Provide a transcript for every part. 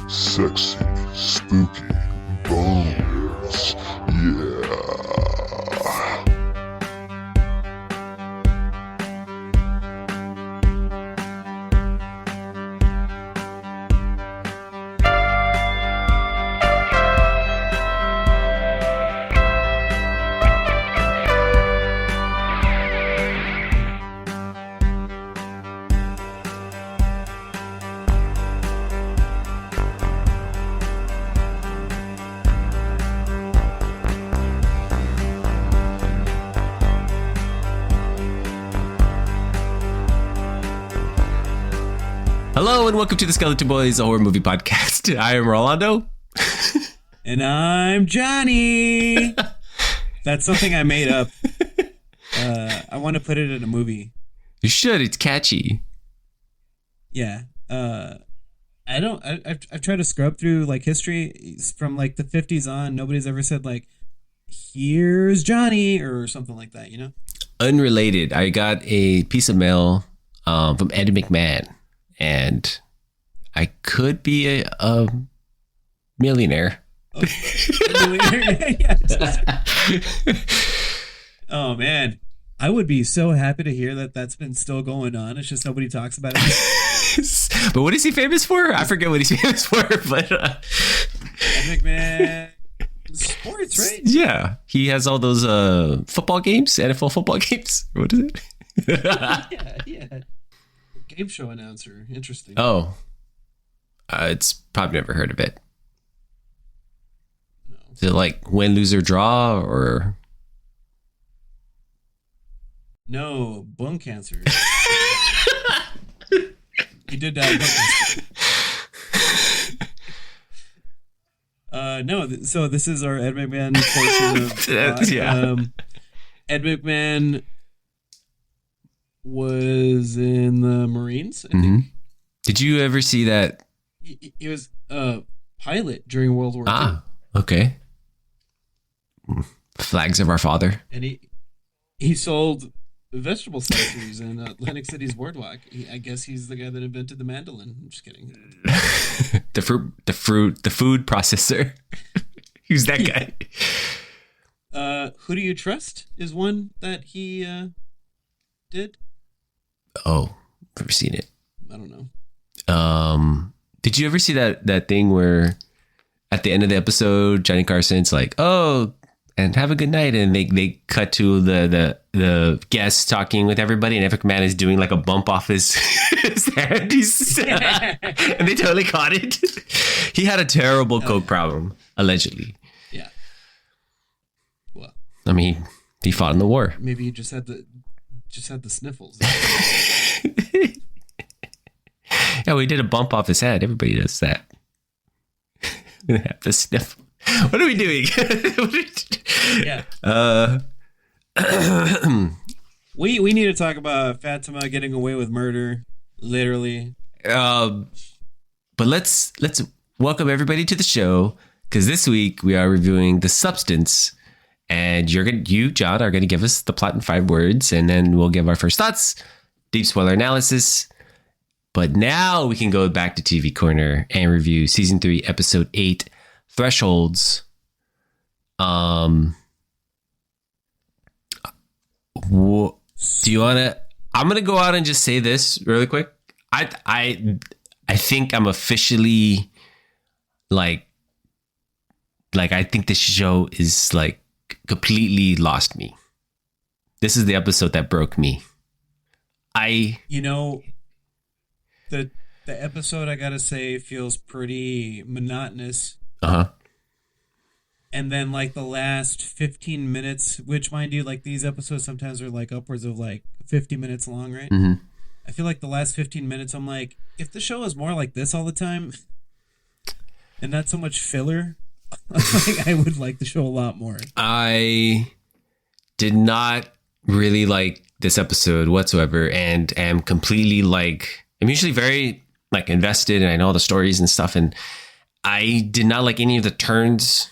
sexy, spooky bones. Yeah. Hello and welcome to the Skeleton Boys, a horror movie podcast. I am Rolando. And I'm Johnny. That's something I made up. I want to put it in a movie. You should. It's catchy. Yeah. I've tried to scrub through like history from like the 50s on. Nobody's ever said like, here's Johnny or something like that, you know? Unrelated. I got a piece of mail from Ed McMahon. And I could be a millionaire. Oh, oh, man. I would be so happy to hear that that's been still going on. It's just nobody talks about it. But what is he famous for? I forget what he's famous for. But Ed McMahon sports, right? Yeah. He has all those football games, NFL football games. What is it? Yeah. Game show announcer. Interesting. Oh. It's probably never heard of it. No. Is it like win, lose, or draw, or? No, bone cancer. He did that. So this is our Ed McMahon portion of yeah. Ed McMahon was in the Marines, I think. Did you ever see that? He was a pilot during World War II. Ah, okay. Flags of Our Father. And he sold vegetable slicers in Atlantic City's Boardwalk. I guess he's the guy that invented the mandolin. I'm just kidding. the food processor. Who's that guy? Who Do You Trust is one that he did. Oh, never seen it. I don't know. Did you ever see that thing where at the end of the episode, Johnny Carson's like, "Oh, and have a good night," and they cut to the guests talking with everybody, and Epic Man is doing like a bump off his hand, and they totally caught it. He had a terrible coke problem, allegedly. Yeah. Well, I mean, he fought in the war. Maybe he just had the sniffles. Yeah, we did a bump off his head. Everybody does that. Have the sniff. What are we doing? Yeah. We need to talk about Fatima getting away with murder, literally. But let's welcome everybody to the show, because this week we are reviewing The Substance, and you, John, are gonna give us the plot in 5 words, and then we'll give our first thoughts, deep spoiler analysis. But now we can go back to TV Corner and review season 3, episode 8, Thresholds. Do you want to? I'm gonna go out and just say this really quick. I think I'm officially like I think this show is like completely lost me. This is the episode that broke me. The episode, I gotta say, feels pretty monotonous. Uh-huh. And then like the last 15 minutes, which mind you, like these episodes sometimes are like upwards of like 50 minutes long, right? Mm-hmm. I feel like the last 15 minutes, I'm like, if the show was more like this all the time and not so much filler, I would like the show a lot more. I did not really like this episode whatsoever, and am completely like, I'm usually very like invested, and I know all the stories and stuff, and I did not like any of the turns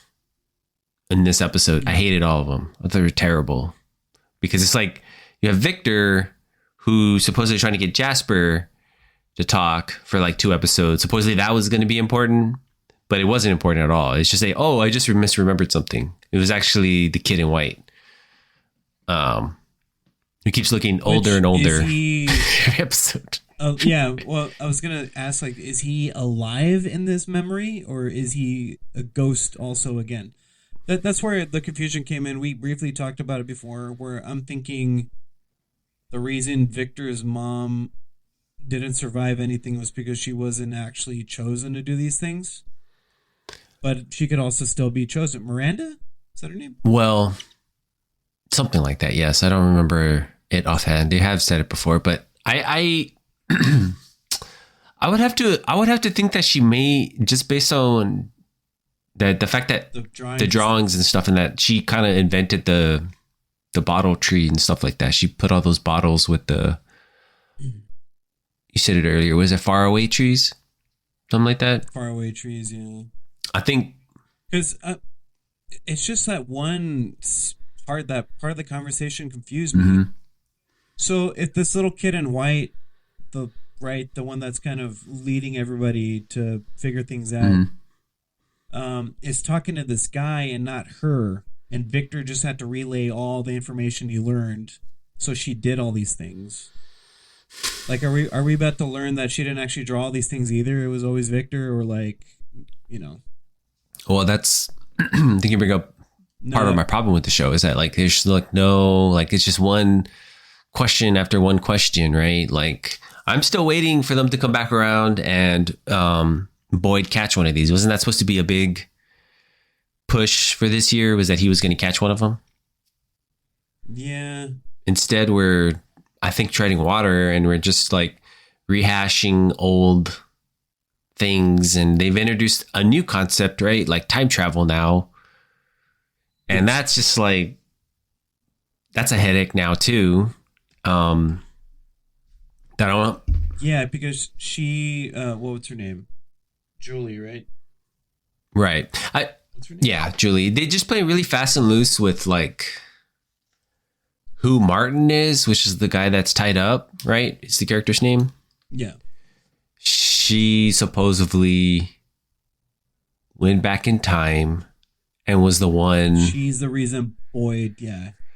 in this episode. I hated all of them. I thought they were terrible, because it's like you have Victor, who's supposedly trying to get Jasper to talk for like 2 episodes. Supposedly that was going to be important. but it wasn't important at all. It's just say, oh, I just misremembered something. It was actually the kid in white. Who keeps looking older and older. Episode. Yeah. Well, I was gonna ask, like, is he alive in this memory, or is he a ghost also again? That's where the confusion came in. We briefly talked about it before, where I'm thinking the reason Victor's mom didn't survive anything was because she wasn't actually chosen to do these things. But she could also still be chosen. Miranda? Is that her name? Well, something like that. Yes, I don't remember it offhand. They have said it before, but I would have to think that she may, just based on the fact that the drawings and stuff, and that she kind of invented the bottle tree and stuff like that. She put all those bottles with the, you said it earlier, was it faraway trees? Something like that? Faraway trees, yeah. I think. Because it's just that one part of the conversation confused me. Mm-hmm. So if this little kid in white, the one that's kind of leading everybody to figure things out, is talking to this guy and not her, and Victor just had to relay all the information he learned, so she did all these things. Like, are we about to learn that she didn't actually draw all these things either? It was always Victor, or like, you know? Well, that's I think you bring up part of my problem with the show is that, like, there's like no, like, it's just one question after one question, right? Like, I'm still waiting for them to come back around and Boyd catch one of these. Wasn't that supposed to be a big push for this year? Was that he was going to catch one of them? Yeah. Instead, we're, I think, treading water, and we're just like rehashing old things, and they've introduced a new concept, right? Like time travel now. And that's just like, that's a headache now too. That I don't. Yeah, because she, what's her name? Julie, right? Right. What's her name? Yeah, Julie. They just play really fast and loose with like who Martin is, which is the guy that's tied up, right? It's the character's name. Yeah. She supposedly went back in time and was the one. She's the reason Boyd,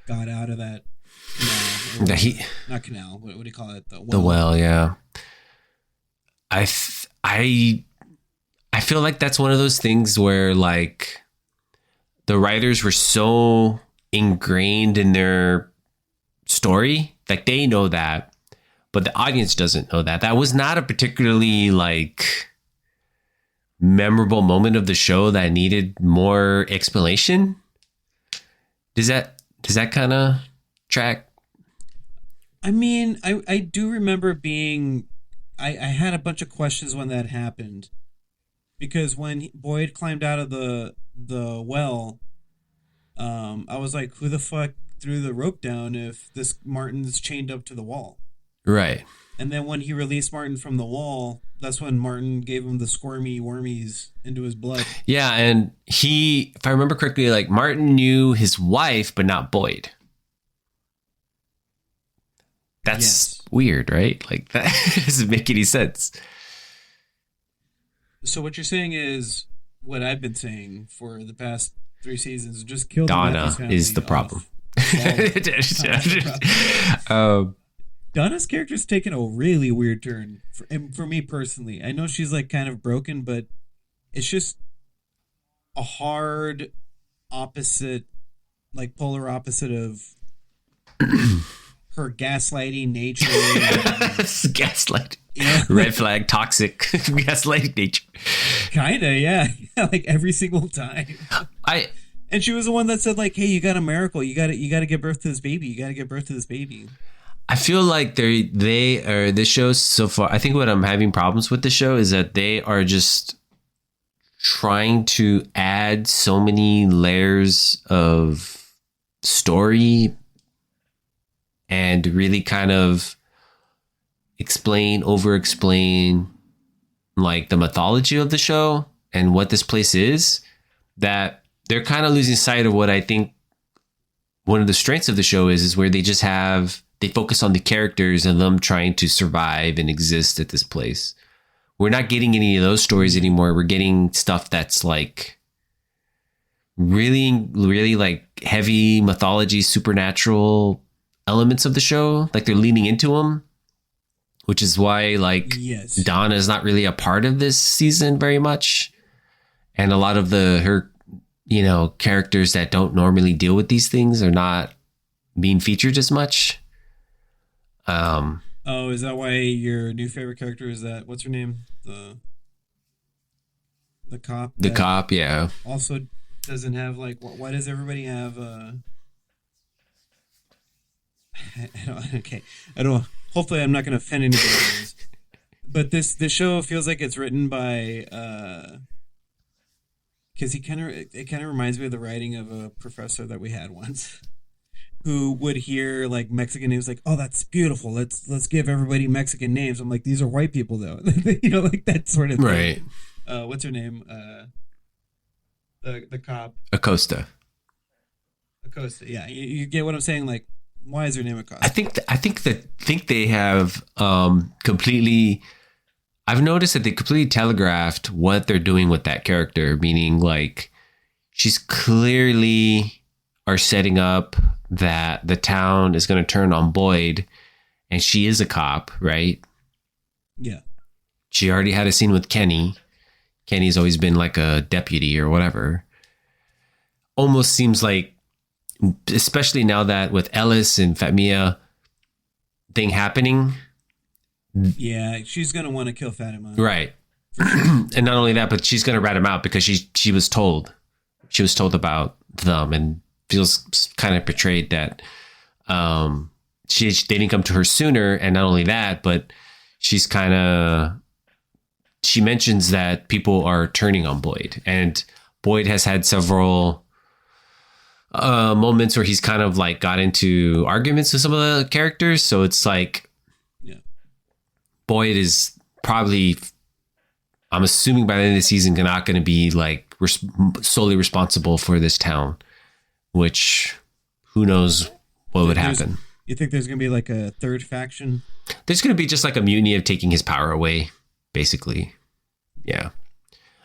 got out of that canal. Not canal. What do you call it? The well, yeah. I feel like that's one of those things where, like, the writers were so ingrained in their story, like they know that, but the audience doesn't know that. That was not a particularly like memorable moment of the show that needed more explanation. Does that kind of track? I mean, I do remember being, I had a bunch of questions when that happened, because when Boyd climbed out of the well, I was like, who the fuck threw the rope down if this Martin's chained up to the wall? Right. And then when he released Martin from the wall, that's when Martin gave him the squirmy wormies into his blood. Yeah, and he, if I remember correctly, like, Martin knew his wife, but not Boyd. That's weird, right? Like, that doesn't make any sense. So what you're saying is what I've been saying for the past 3 seasons: just kill Donna is the problem. Donna's character's taken a really weird turn for me personally. I know she's like kind of broken, but it's just a hard opposite, like polar opposite of her gaslighting nature. Gaslight. Yeah. Red flag, toxic, gaslighting nature. Kinda, yeah. Like every single time. And she was the one that said, like, hey, you got a miracle. You gotta give birth to this baby. You gotta give birth to this baby. I feel like they are, this show so far, I think what I'm having problems with the show is that they are just trying to add so many layers of story and really kind of over explain like the mythology of the show and what this place is, that they're kind of losing sight of what I think one of the strengths of the show is where they focus on the characters and them trying to survive and exist at this place we're not getting any of those stories anymore. We're getting stuff that's like really, really like heavy mythology, supernatural elements of the show. Like they're leaning into them, which is why like Yes. Donna is not really a part of this season very much. And a lot of her, you know, characters that don't normally deal with these things are not being featured as much. Oh, is that why your new favorite character is that? What's her name? The cop. The that cop, yeah. also doesn't have like. Why does everybody have? Okay, I don't. Hopefully, I'm not going to offend anybody. With this. But this show feels like it's written by. Because it kind of reminds me of the writing of a professor that we had once, who would hear like Mexican names, like, "Oh, that's beautiful. Let's give everybody Mexican names." I'm like, "These are white people, though." You know, like that sort of thing. Right. What's her name? The cop. Acosta. Acosta. Yeah, you get what I'm saying. Like, why is her name Acosta? I think they have completely. I've noticed that they completely telegraphed what they're doing with that character, meaning like she's clearly are setting up that the town is going to turn on Boyd, and she is a cop, right? Yeah. She already had a scene with Kenny. Kenny's always been like a deputy or whatever. Almost seems like, especially now that with Ellis and Fatmia thing happening. Yeah, she's gonna want to kill Fatima. Right. And not only that, but she's going to rat him out because she was told about them and feels kind of betrayed that they didn't come to her sooner. And not only that, but she mentions that people are turning on Boyd, and Boyd has had several moments where he's kind of like got into arguments with some of the characters. So it's like, yeah, Boyd is probably, I'm assuming by the end of the season, not going to be like solely responsible for this town, which who knows what would happen. You think there's going to be like a third faction? There's going to be just like a mutiny of taking his power away, basically. Yeah.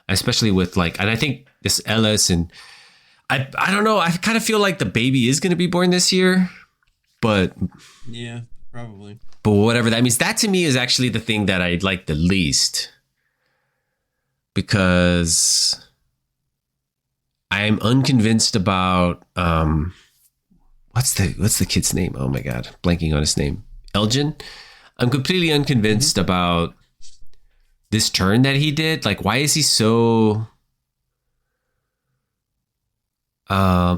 Especially with like, and I think this Ellis and I don't know. I kind of feel like the baby is going to be born this year, but yeah, probably. But whatever that means, that to me is actually the thing that I like the least, because I'm unconvinced about what's the kid's name? Oh my god, blanking on his name. Elgin. I'm completely unconvinced about this turn that he did. Like, why is he so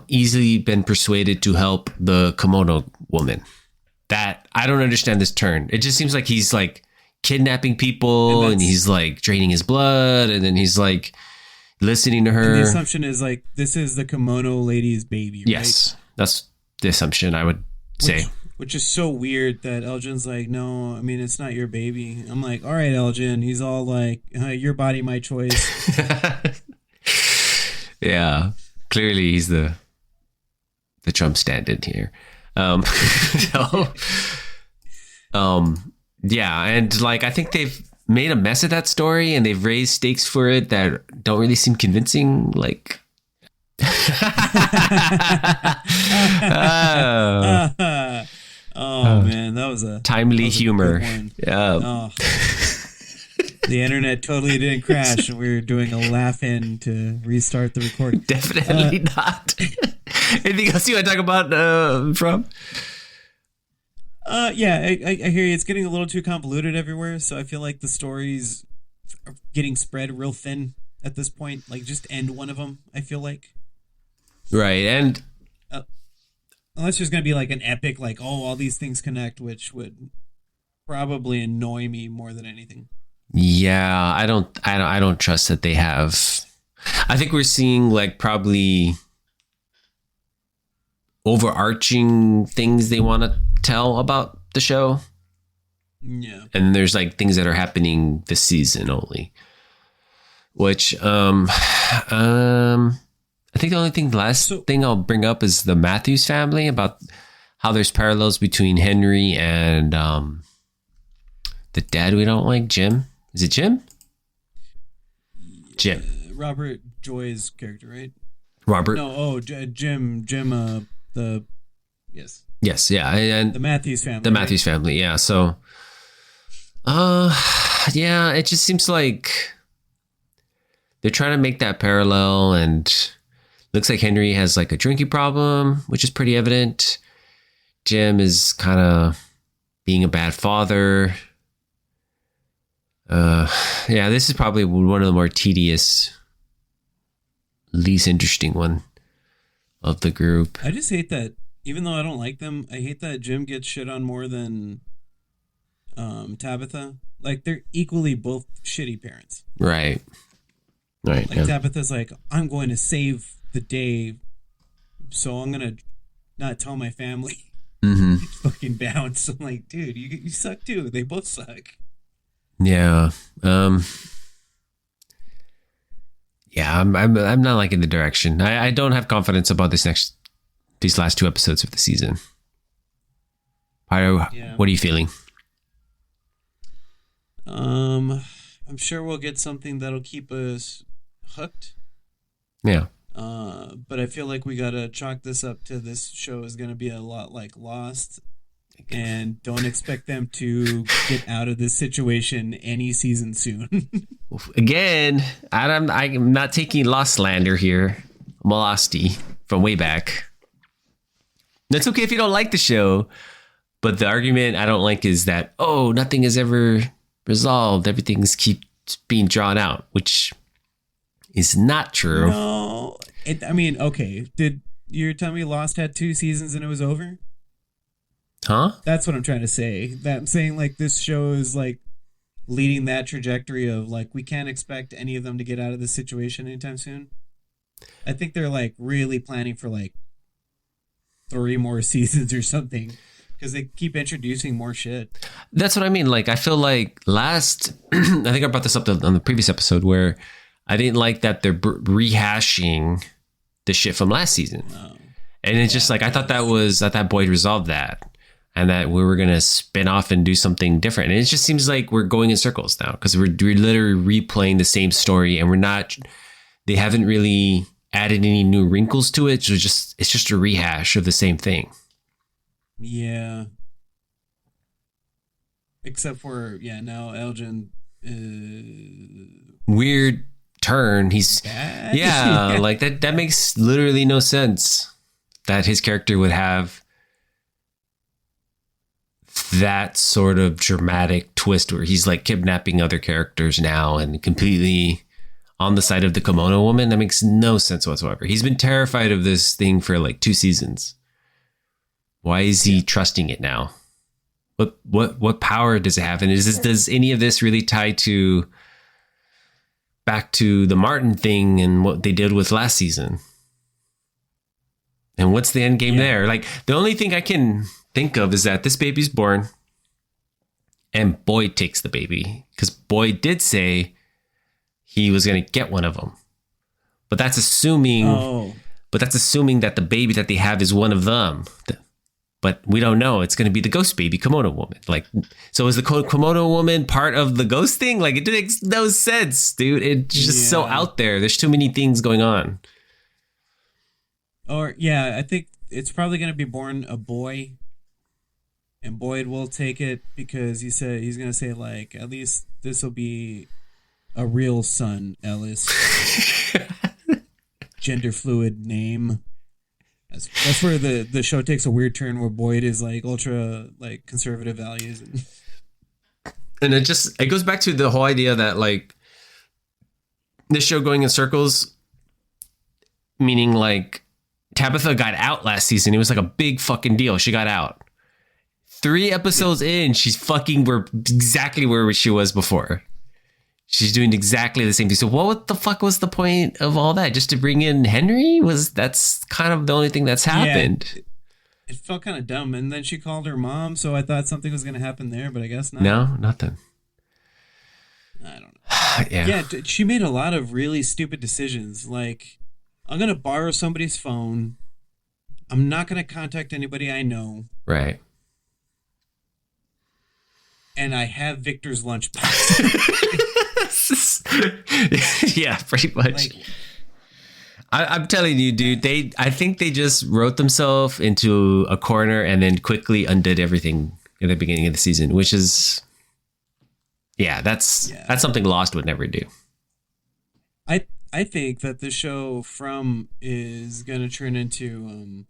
easily been persuaded to help the kimono woman? That I don't understand this turn. It just seems like he's like kidnapping people and he's like draining his blood, and then he's like listening to her. And the assumption is like this is the kimono lady's baby, right? Yes, that's the assumption I would say. Which is so weird that Elgin's like, no, I mean, it's not your baby. I'm like, all right, Elgin. He's all like, your body, my choice. Yeah, clearly he's the Trump stand-in here. Yeah, and like I think they've made a mess of that story, and they've raised stakes for it that don't really seem convincing. Like, man, that was a timely humor. Yeah. Oh. The internet totally didn't crash, and we were doing a laugh in to restart the recording. Definitely not. Anything else you want to talk about from? Yeah, I hear you. It's getting a little too convoluted everywhere, so I feel like the stories are getting spread real thin at this point. Like, just end one of them, I feel like. Right, and unless there's going to be like an epic, like, oh, all these things connect, which would probably annoy me more than anything. Yeah, I don't trust that they have. I think we're seeing like probably overarching things they want to tell about the show. Yeah. And there's like things that are happening this season only. Which I think the only thing, thing I'll bring up is the Matthews family, about how there's parallels between Henry and the dad we don't like, Jim. Is it Jim? Jim. Robert Joy's character, right? Robert. No, Jim. The yes. Yes, yeah, and The Matthews family. the Matthews family, yeah. So, yeah, it just seems like they're trying to make that parallel, and looks like Henry has like a drinking problem, which is pretty evident. Jim is kind of being a bad father. Yeah, this is probably one of the more tedious, least interesting one of the group. I just hate that, even though I don't like them, I hate that Jim gets shit on more than Tabitha. Like, they're equally both shitty parents. Right. Right. Like, Tabitha's like, I'm going to save the day, so I'm going to not tell my family. Mm-hmm. Fucking bounce. I'm like, dude, you suck too. They both suck. Yeah. Yeah, I'm not liking the direction. I don't have confidence about these last 2 episodes of the season. What are you feeling? I'm sure we'll get something that'll keep us hooked. Yeah. But I feel like we gotta chalk this up to this show is gonna be a lot like Lost, and don't expect them to get out of this situation any season soon. Again, I'm not taking Lost slander here. I'm a Losty from way back. That's okay if you don't like the show, but the argument I don't like is that, oh, nothing is ever resolved. Everything's keeps being drawn out, which is not true. No. I mean, okay. Did you tell me Lost had 2 seasons and it was over? Huh? That's what I'm trying to say. That I'm saying, like, this show is like leading that trajectory of like we can't expect any of them to get out of this situation anytime soon. I think they're like really planning for like 3 more seasons or something, because they keep introducing more shit. That's what I mean. Like, I feel like I think I brought this up on the previous episode where I didn't like that they're rehashing the shit from last season. Oh. And it's just like, I thought Boyd resolved that and that we were going to spin off and do something different. And it just seems like we're going in circles now because we're literally replaying the same story, and they haven't really added any new wrinkles to it. So it's just a rehash of the same thing. Yeah. Except for, now Elgin weird turn. He's bad. Yeah, like that makes literally no sense that his character would have that sort of dramatic twist where he's like kidnapping other characters now and completely on the side of the kimono woman. That makes no sense whatsoever. He's been terrified of this thing for like 2 seasons. Why is he trusting it now? What power does it have? And does any of this really tie back to the Martin thing and what they did with last season? And what's the end game there? Like, the only thing I can think of is that this baby's born and Boyd takes the baby, because Boyd did say he was going to get one of them. But that's assuming that the baby that they have is one of them. But we don't know. It's going to be the ghost baby kimono woman. Like, so is the kimono woman part of the ghost thing? Like, it makes no sense, dude. It's just so out there. There's too many things going on. Or, I think it's probably going to be born a boy. And Boyd will take it because he's going to say, like, at least this will be a real son, Ellis. Gender fluid name. That's where the show takes a weird turn where Boyd is like ultra like conservative values. And it goes back to the whole idea that like this show going in circles, meaning like Tabitha got out last season. It was like a big fucking deal. She got out. 3 episodes in, she's we're exactly where she was before. She's doing exactly the same thing. So what the fuck was the point of all that? Just to bring in Henry? That's kind of the only thing that's happened. Yeah, it felt kind of dumb. And then she called her mom, so I thought something was going to happen there, but I guess not. No, nothing. I don't know. Yeah, she made a lot of really stupid decisions. Like, I'm going to borrow somebody's phone. I'm not going to contact anybody I know. Right. And I have Victor's lunchbox. Yeah, pretty much. Like, I'm telling you, dude. I think they just wrote themselves into a corner and then quickly undid everything in the beginning of the season, which is, that's something Lost would never do. I think that the show From is gonna turn into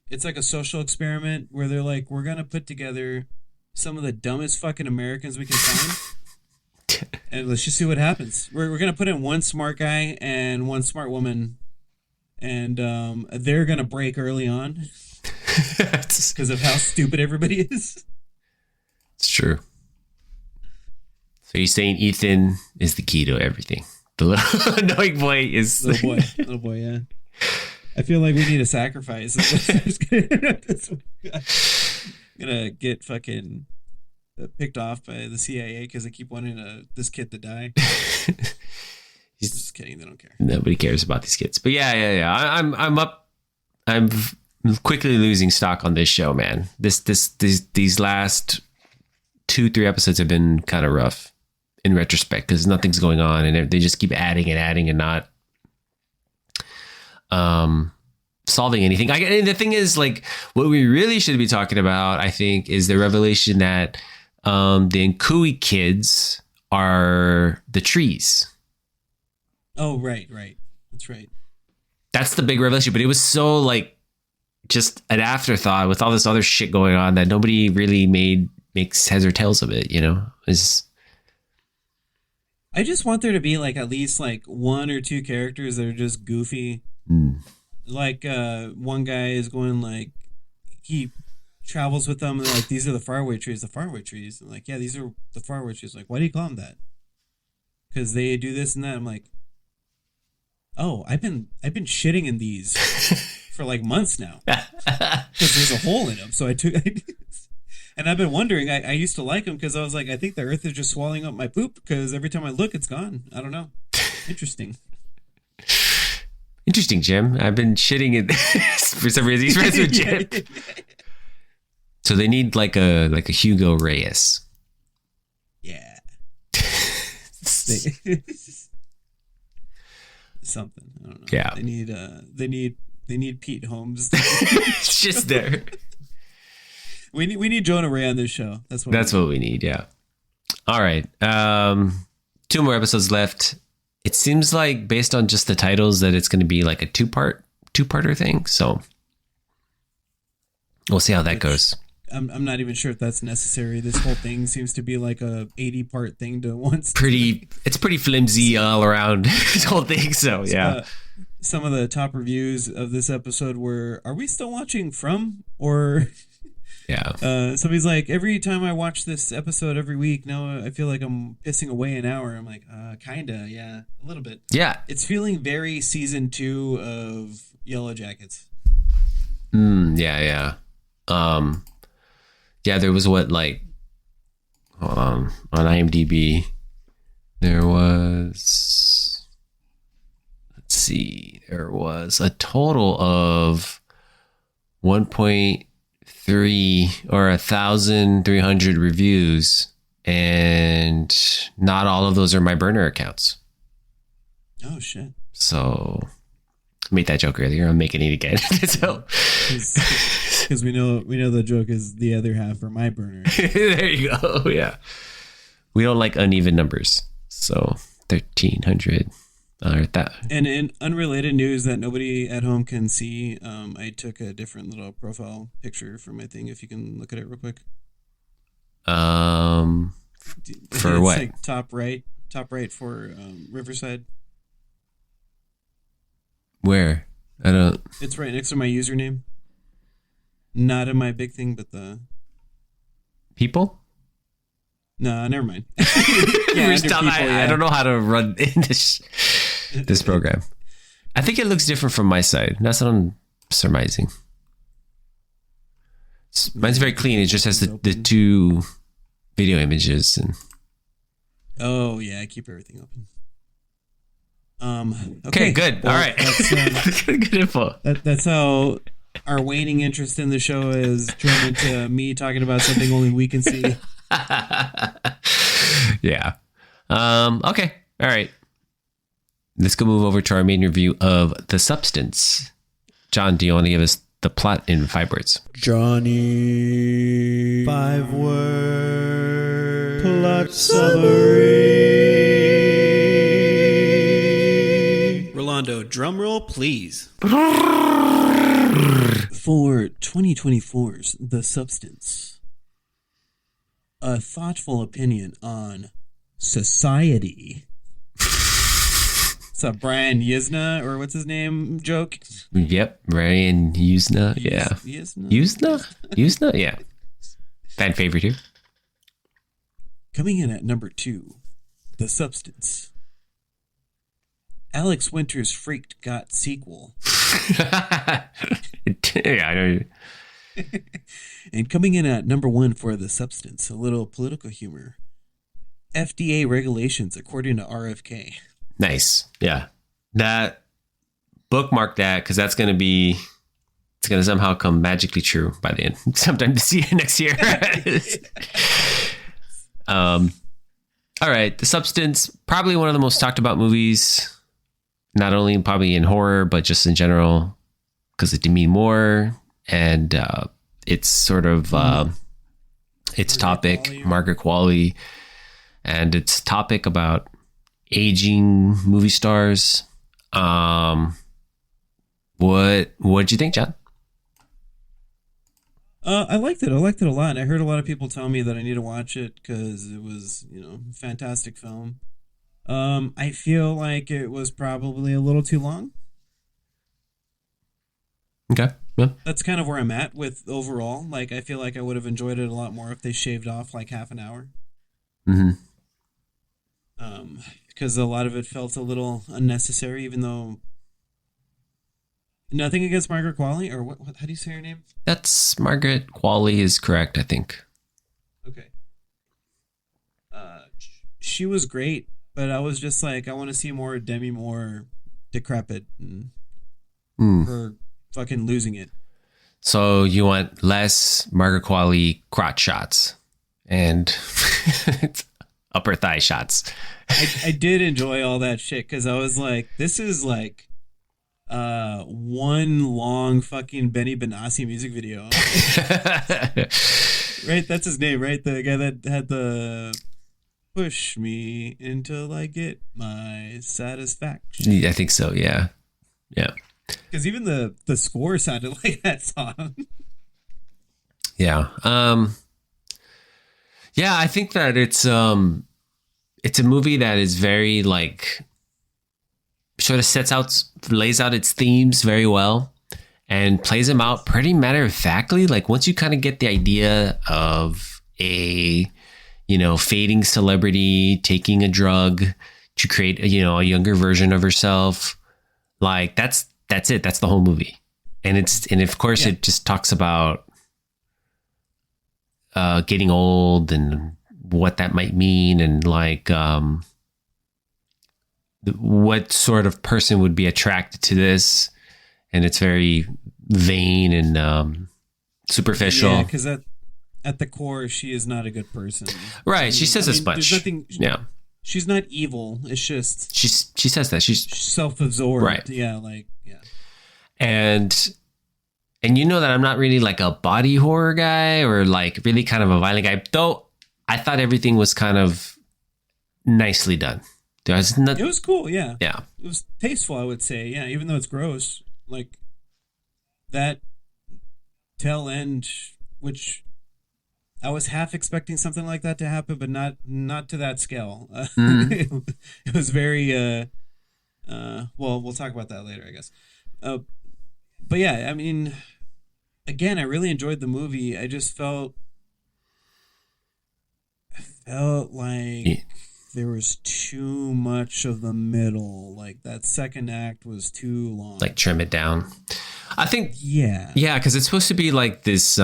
it's like a social experiment where they're like, we're gonna put together some of the dumbest fucking Americans we can find, and let's just see what happens. We're gonna put in one smart guy and one smart woman, and they're gonna break early on because of how stupid everybody is. It's true. So you're saying Ethan is the key to everything? The little annoying boy is little boy. Yeah. I feel like we need a sacrifice. Gonna get fucking picked off by the CIA because they keep wanting this kid to die. He's just kidding. They don't care. Nobody cares about these kids. But yeah. I'm quickly losing stock on this show, man. These last 2-3 episodes have been kind of rough in retrospect because nothing's going on and they just keep adding and not solving anything. And the thing is, like, what we really should be talking about, I think, is the revelation that the Nkui kids are the trees. Oh, right. That's right. That's the big revelation. But it was so, like, just an afterthought with all this other shit going on that nobody really makes heads or tails of it, you know? I just want there to be, like, at least, like, 1 or 2 characters that are just goofy. Like, one guy is going, like, he travels with them, and they're like, these are the faraway trees. And like, yeah, these are the faraway trees. Like, why do you call them that? Because they do this and that. I'm like, oh, I've been shitting in these for, like, months now. Because there's a hole in them. So and I've been wondering, I used to like them because I was like, I think the earth is just swallowing up my poop because every time I look, it's gone. I don't know. Interesting. Interesting, Jim. I've been shitting it for some reason. He's friends with Jim. So they need like a Hugo Reyes. Yeah. Something. I don't know. Yeah. They need Pete Holmes. It's just there. We need Jonah Ray on this show. That's what we need. Yeah. All right. 2 more episodes left. It seems like based on just the titles that it's going to be like a two-parter thing. So we'll see how that goes. I'm not even sure if that's necessary. This whole thing seems to be like a 80-part thing to once. It's pretty flimsy all around this whole thing. So yeah. Some of the top reviews of this episode were, "Are we still watching From?" Or yeah. Somebody's like, "Every time I watch this episode every week, now I feel like I'm pissing away an hour." I'm like, kinda, yeah, a little bit. Yeah. It's feeling very season 2 of Yellow Jackets. Yeah. Yeah, there was hold on IMDb, there was, there was a total of 1.3 or 1,300 reviews, and not all of those are my burner accounts. Oh shit. So I made that joke earlier. I'm making it again. So because we know the joke is the other half are my burner. There you go. Yeah, we don't like uneven numbers. So 1,300 or that. And in unrelated news that nobody at home can see, I took a different little profile picture for my thing. If you can look at it real quick. For what? Like top right for Riverside. Where? I don't. It's right next to my username. Not in my big thing, but the people. No, never mind. I don't know how to run in this program. I think it looks different from my side. That's what I'm surmising. Mine's very clean. It just has the 2 video images and. Oh yeah, I keep everything open. Okay, good. Well, all right. That's good info. That's how our waning interest in the show is turned into me talking about something only we can see. Yeah. Okay. All right. Let's go move over to our main review of The Substance. John, do you want to give us the plot in 5 words? Johnny. 5 word plot summary. Rolando, drum roll, please. For 2024's The Substance, a thoughtful opinion on society. It's a Brian Yuzna, or what's his name, joke? Yep, Brian Yuzna. Yeah. Yuzna? Yuzna? Yeah. Fan favorite here. Coming in at number 2, The Substance. Alex Winter's Freaked Got sequel. Yeah, I know. And coming in at number 1 for The Substance, a little political humor. FDA regulations according to RFK. Nice. Yeah. That bookmark that, because that's going to be, it's going to somehow come magically true by the end, sometime this year, next year. All right. The Substance, probably one of the most talked about movies, not only probably in horror, but just in general, because of Demi Moore and it's sort of its topic, Margaret Qualley, and its topic about aging movie stars. What'd you think, John? I liked it. I liked it a lot. I heard a lot of people tell me that I need to watch it because it was, fantastic film. I feel like it was probably a little too long. Okay. Yeah. That's kind of where I'm at with overall. Like, I feel like I would have enjoyed it a lot more if they shaved off like half an hour. Mm-hmm. Because a lot of it felt a little unnecessary, even though nothing against Margaret Qualley, or what? How do you say her name? That's Margaret Qualley is correct, I think. Okay. She was great, but I was just like, I want to see more Demi Moore decrepit and her fucking losing it. So you want less Margaret Qualley crotch shots and upper thigh shots. I did enjoy all that shit because I was like, this is like one long fucking Benny Benassi music video. Right? That's his name, right? The guy that had the push me until I get my satisfaction. Yeah, I think so, yeah. Yeah. Because even the score sounded like that song. Yeah. Yeah, I think that it's a movie that is very like sort of lays out its themes very well and plays them out pretty matter of factly. Like once you kind of get the idea of a, fading celebrity taking a drug to create a younger version of herself, like that's it. That's the whole movie. And of course it just talks about getting old and what that might mean, and like what sort of person would be attracted to this, and it's very vain and superficial. Yeah, because at the core, she is not a good person. Right, she says this much. Yeah, she's not evil. It's just she says that she's self-absorbed. Right. Yeah, like yeah. And you know that I'm not really like a body horror guy or like really kind of a violent guy, though. I thought everything was kind of nicely done. It was cool, yeah. Yeah. It was tasteful, I would say. Yeah, even though it's gross. Like that tail end, which I was half expecting something like that to happen, but not to that scale. It was very well, we'll talk about that later, I guess. But yeah, I mean, again, I really enjoyed the movie. I just felt like there was too much of the middle. Like that second act was too long. Like trim it down. I think. Yeah. Yeah, because it's supposed to be like this.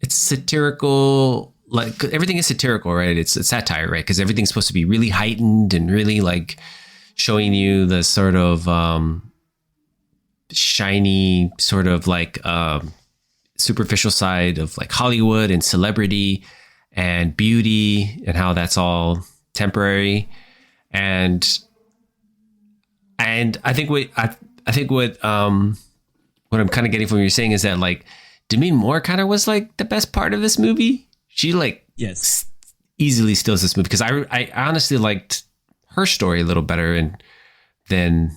It's satirical. Like everything is satirical, right? It's a satire, right? Because everything's supposed to be really heightened and really like showing you the sort of shiny, sort of like superficial side of like Hollywood and celebrity. and beauty and how that's all temporary. And I think what I'm kind of getting from what you're saying is that like Demi Moore kind of was like the best part of this movie. She like Yes. easily steals this movie because I honestly liked her story a little better than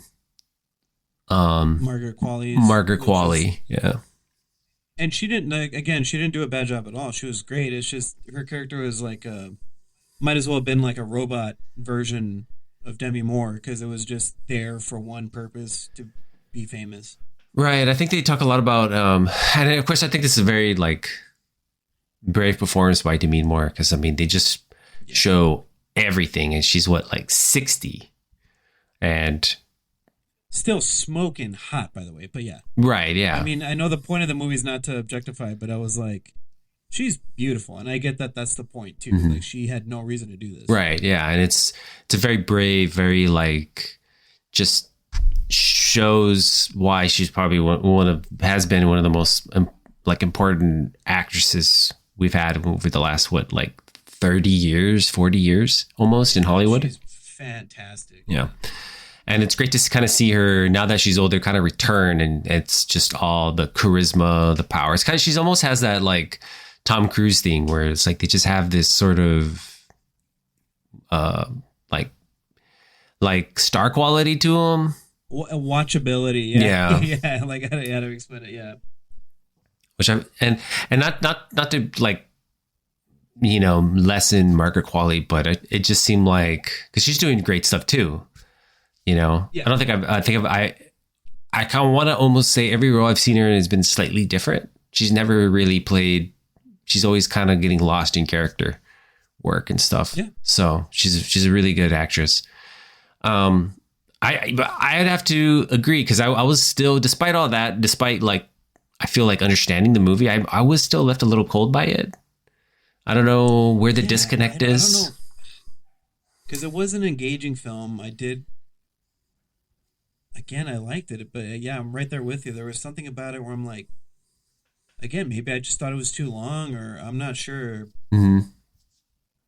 Margaret Qualley's. Margaret Qualley. Yeah. And she didn't, like, again, she didn't do a bad job at all. She was great. It's just her character was like might as well have been like a robot version of Demi Moore because it was just there for one purpose, to be famous. Right. I think they talk a lot about, and of course, I think this is a very like brave performance by Demi Moore because I mean they just show everything, and she's what, like 60, and Still smoking hot, by the way. But yeah. right. Yeah. I mean, I know the point of the movie is not to objectify, but I was like, she's beautiful, and I get that that's the point too. Mhm. Like, she had no reason to do this. Right. Yeah. And it's a very brave, very like just shows why she's probably has been one of the most like important actresses we've had over the last, what, like 30 years, 40 years almost in Hollywood. She's fantastic. Yeah. And it's great to kind of see her now that she's older kind of return, and it's just all the charisma, the power. It's kind of, she's almost has that like Tom Cruise thing where it's like they just have this sort of like star quality to them. Watchability. Yeah. Yeah. Yeah. Like, how to explain it. Yeah. Which I'm and not to like, you know, lessen Margaret Qualley, but it just seemed like, because she's doing great stuff too. You know, Yeah. I don't think I kind of want to almost say every role I've seen her in has been slightly different. She's never really played. She's always kind of getting lost in character work and stuff. Yeah. So she's a really good actress. But I'd have to agree because I was still, despite all that, despite like I feel like understanding the movie, I was still left a little cold by it. I don't know where the disconnect is. I don't know. Because it was an engaging film. I liked it, but yeah, I'm right there with you. There was something about it where I'm like, again, maybe I just thought it was too long, or I'm not sure. Mm-hmm.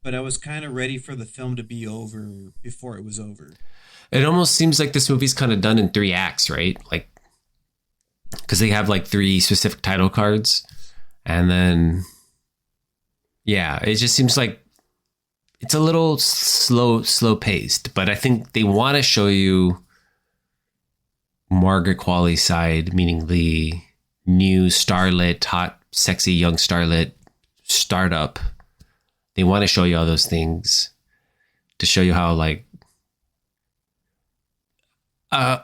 But I was kind of ready for the film to be over before it was over. It almost seems like this movie's kind of done in 3 acts, right? Like, because they have like 3 specific title cards, and then yeah, it just seems like it's a little slow paced. But I think they want to show you Margaret Qualley's side, meaning the new starlet, hot, sexy young starlet startup. They want to show you all those things to show you how like I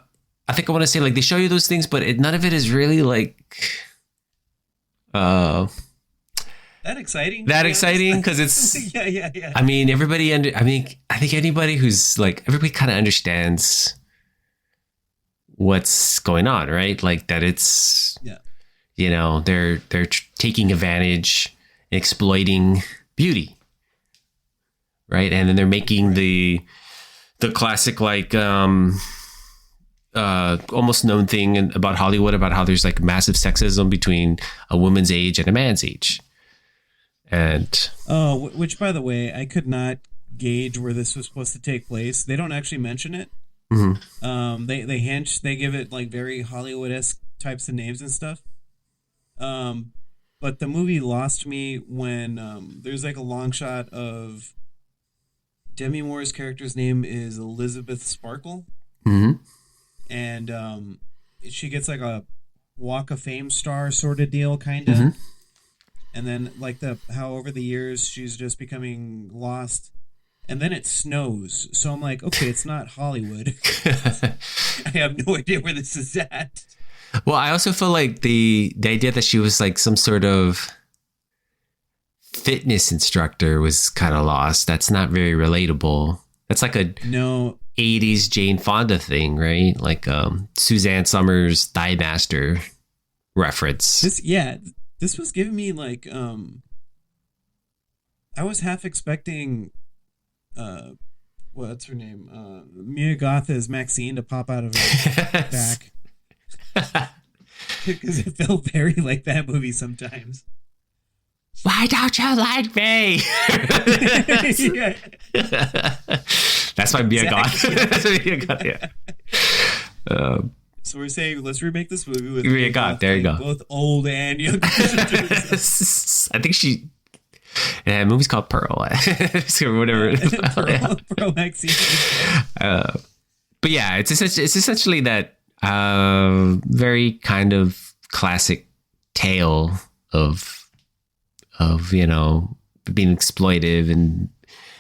think I want to say like they show you those things, but none of it is really like that exciting. That exciting because it's yeah. I mean, I think anybody who's like, everybody kind of understands what's going on, right? Like that it's, you know, they're taking advantage, exploiting beauty, right? And then they're making the classic like almost known thing about Hollywood about how there's like massive sexism between a woman's age and a man's age. And which, by the way, I could not gauge where this was supposed to take place. They don't actually mention it. Mm-hmm. They give it like very Hollywood-esque types of names and stuff. But the movie lost me when there's like a long shot of Demi Moore's character's name is Elizabeth Sparkle. Mm-hmm. And she gets like a Walk of Fame star sort of deal, kind of. Mm-hmm. And then like how over the years she's just becoming lost. And then it snows. So I'm like, okay, it's not Hollywood. I have no idea where this is at. Well, I also feel like the idea that she was like some sort of fitness instructor was kind of lost. That's not very relatable. That's like a 80s Jane Fonda thing, right? Like Suzanne Summers' Thigh Master reference. This was giving me like I was half expecting what's her name? Mia Goth as Maxine to pop out of her back. Because it felt very like that movie sometimes. Why don't you like me? Yeah. That's my Mia God. Exactly. That's my Mia God, yeah. So we're saying let's remake this movie with Mia God, there you go. both old and young. I think she. Yeah, the movie's called Pearl. or whatever. Pearl Maxine. But yeah, it's essentially that very kind of classic tale of being exploitive and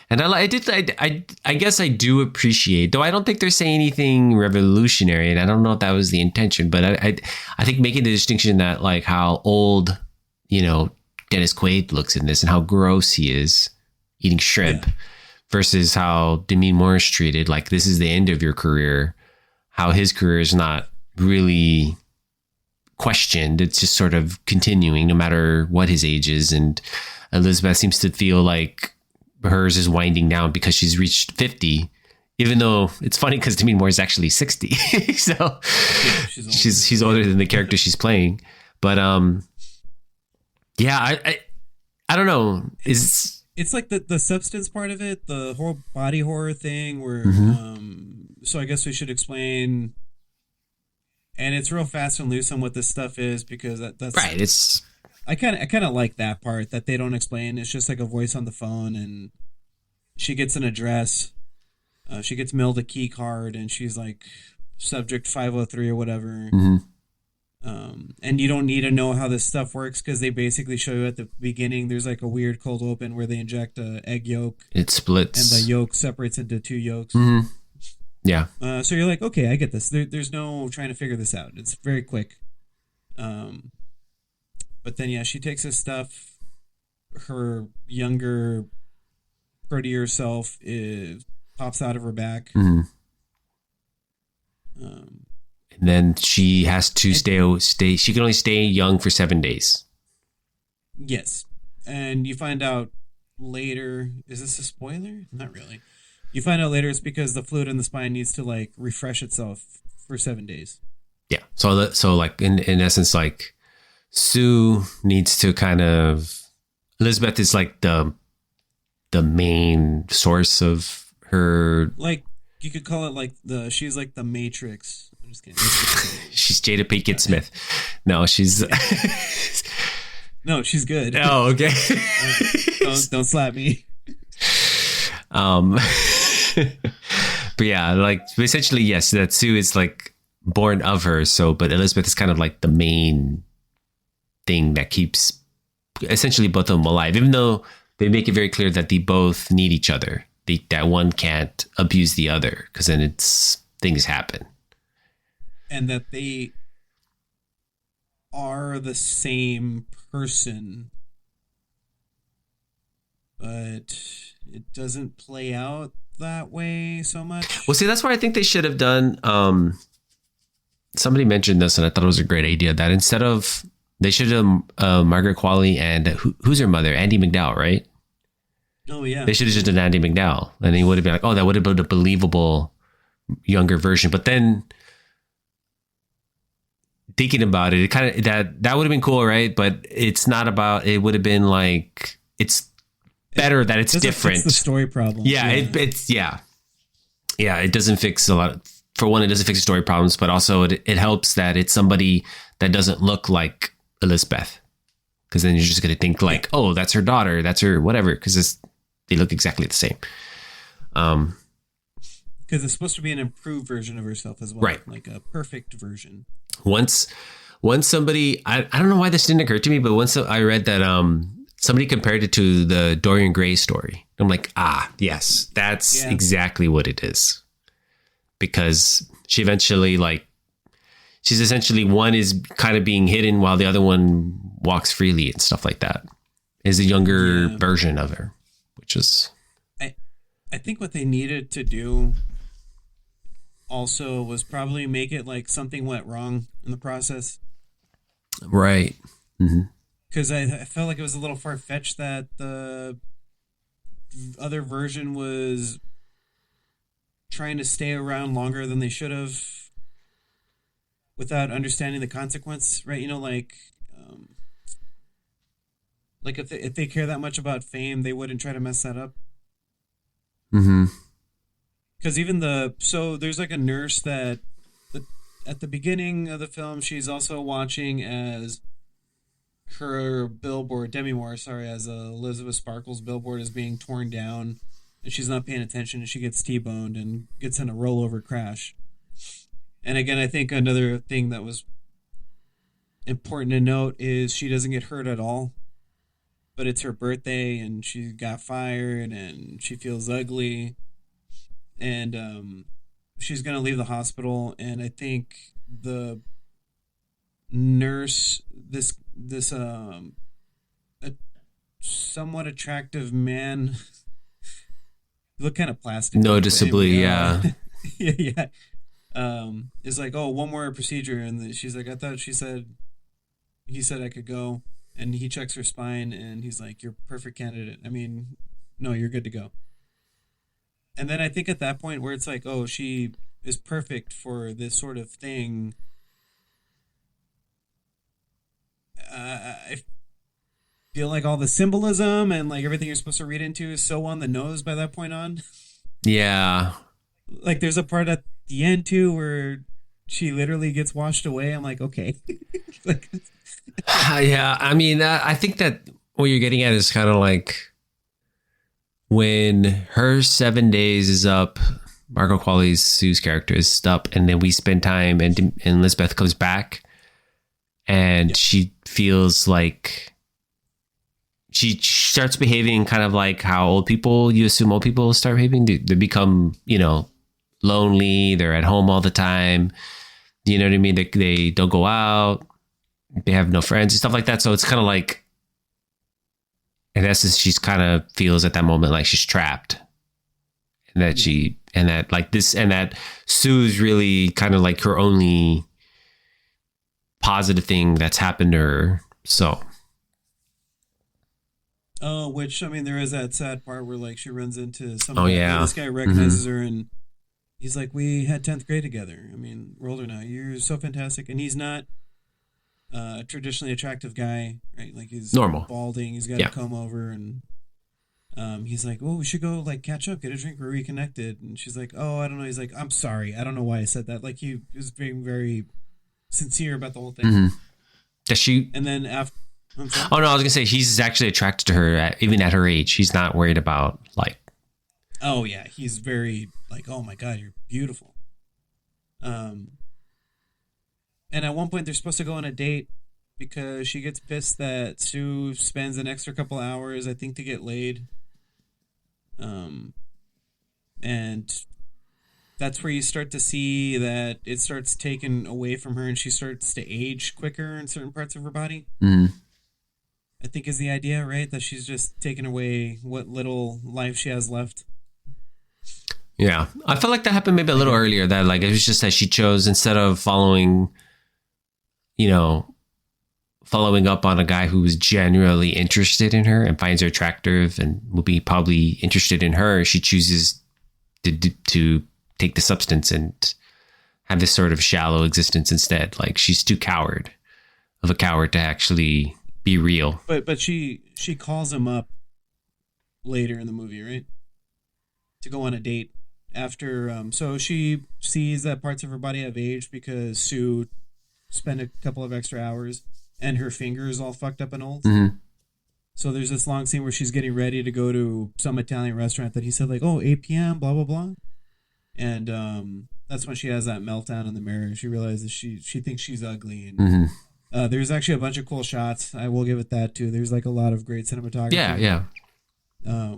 I guess I do appreciate, though I don't think they're saying anything revolutionary, and I don't know if that was the intention, but I think making the distinction that like how old Dennis Quaid looks in this and how gross he is eating shrimp versus how Demi Moore is treated. Like, this is the end of your career. How his career is not really questioned. It's just sort of continuing no matter what his age is. And Elizabeth seems to feel like hers is winding down because she's reached 50, even though it's funny because Demi Moore is actually 60. So Yeah, she's older than the character she's playing. But yeah, I don't know. It's like the substance part of it, the whole body horror thing where so I guess we should explain, and it's real fast and loose on what this stuff is, because that's right. It's I kind of like that part that they don't explain. It's just like a voice on the phone, and she gets an address. She gets mailed a key card, and she's like subject 503 or whatever. And you don't need to know how this stuff works because they basically show you at the beginning. There's like a weird cold open where they inject a egg yolk. It splits, and the yolk separates into two yolks. Yeah. So you're like, okay, I get this. There's no trying to figure this out. It's very quick. But then, yeah, she takes this stuff. Her younger, prettier self pops out of her back. And then she has to stay. She can only stay young for 7 days. Yes. And you find out later. Is this a spoiler? Not really. You find out later it's because the fluid in the spine needs to like refresh itself for 7 days. Yeah. So like in essence, like Sue needs to kind of, Elizabeth is like the main source of her. Like you could call it like she's like the Matrix. I'm just kidding. She's Jada Pinkett Smith. No, she's. No, she's good. Oh, okay. Don't slap me. But yeah, like essentially, yes, that Sue is like born of her. So, but Elizabeth is kind of like the main thing that keeps essentially both of them alive, even though they make it very clear that they both need each other. That one can't abuse the other because then things happen. And that they are the same person, but it doesn't play out that way so much. Well, see, that's why I think they should have done. Somebody mentioned this, and I thought it was a great idea. That instead of they should have Margaret Qualley and who's her mother, Andie MacDowell, right? Oh yeah, they should have just done Andie MacDowell, and he would have been like, oh, that would have been a believable younger version. But then thinking about it, kind of that would have been cool, right? But it's not about. It would have been like it's better that it's different. Fix the story problem. Yeah, it's it doesn't fix a lot. For one, it doesn't fix the story problems, but also it helps that it's somebody that doesn't look like Elizabeth, because then you're just going to think like, oh, that's her daughter, that's her whatever, because they look exactly the same. Because it's supposed to be an improved version of herself as well, right? Like a perfect version. Once somebody, I don't know why this didn't occur to me, but once I read that somebody compared it to the Dorian Gray story. I'm like, yes, that's exactly what it is. Because she eventually, like, she's essentially, one is kind of being hidden while the other one walks freely and stuff like that. Is a younger version of her, which is... I think what they needed to do also was probably make it like something went wrong in the process. Right. Mm-hmm. Because I felt like it was a little far-fetched that the other version was trying to stay around longer than they should have without understanding the consequence, right? You know, like Like if they care that much about fame, they wouldn't try to mess that up. Mm-hmm. Because even there's like a nurse that the, at the beginning of the film, she's also watching as her billboard, Demi Moore, sorry, as Elizabeth Sparkle's billboard is being torn down, and she's not paying attention, and she gets T-boned and gets in a rollover crash. And again, I think another thing that was important to note is she doesn't get hurt at all, but it's her birthday, and she got fired, and she feels ugly, and she's gonna leave the hospital, and I think the nurse, this a somewhat attractive man, look kind of plastic. Noticeably, Anyway, yeah. yeah, yeah. Is like, oh, one more procedure, and she's like, I thought he said I could go, and he checks her spine, and he's like, you're perfect candidate. I mean, no, you're good to go. And then I think at that point where it's like, oh, she is perfect for this sort of thing. I feel like all the symbolism and like everything you're supposed to read into is so on the nose by that point on. Yeah. Like there's a part at the end too where she literally gets washed away. I'm like, okay. Like, Yeah. I mean, I think that what you're getting at is kind of like when her 7 days is up, Margot Qualley's Sue's character is up, and then we spend time, and Elizabeth comes back, and she feels like she starts behaving kind of like how you assume old people start behaving. They become, lonely. They're at home all the time. You know what I mean? They don't go out. They have no friends and stuff like that. So it's kind of like, in essence, she's kind of feels at that moment like she's trapped, and that Sue's really kind of like her only positive thing that's happened to her. So. oh, which I mean, there is that sad part where like she runs into some. Oh yeah. This guy recognizes her, and he's like, "We had 10th grade together. I mean, we're older now. You're so fantastic." And he's not a traditionally attractive guy, right? Like he's normal, balding. He's got a comb over, and he's like, "Oh, we should go like catch up, get a drink, we're reconnected." And she's like, "Oh, I don't know." He's like, "I'm sorry. I don't know why I said that." Like he was being very sincere about the whole thing. Mm-hmm. Does she? And then after. Oh no, I was gonna say he's actually attracted to her even at her age. He's not worried about like. Oh yeah, he's very like, oh my god, you're beautiful. And at one point they're supposed to go on a date because she gets pissed that Sue spends an extra couple hours, I think, to get laid. And that's where you start to see that it starts taken away from her, and she starts to age quicker in certain parts of her body. Mm. I think is the idea, right? That she's just taken away what little life she has left. Yeah, I felt like that happened maybe a little earlier. That like it was just that she chose, instead of following up on a guy who was genuinely interested in her and finds her attractive and will be probably interested in her, she chooses to take the substance and have this sort of shallow existence instead. Like she's too coward to actually be real. But she calls him up later in the movie, right? To go on a date after so she sees that parts of her body have aged because Sue spent a couple of extra hours and her finger is all fucked up and old. Mm-hmm. So there's this long scene where she's getting ready to go to some Italian restaurant that he said like, oh, 8 p.m. blah blah blah, and that's when she has that meltdown in the mirror. She realizes she thinks she's ugly, and there's actually a bunch of cool shots. I will give it that too. There's like a lot of great cinematography. Yeah.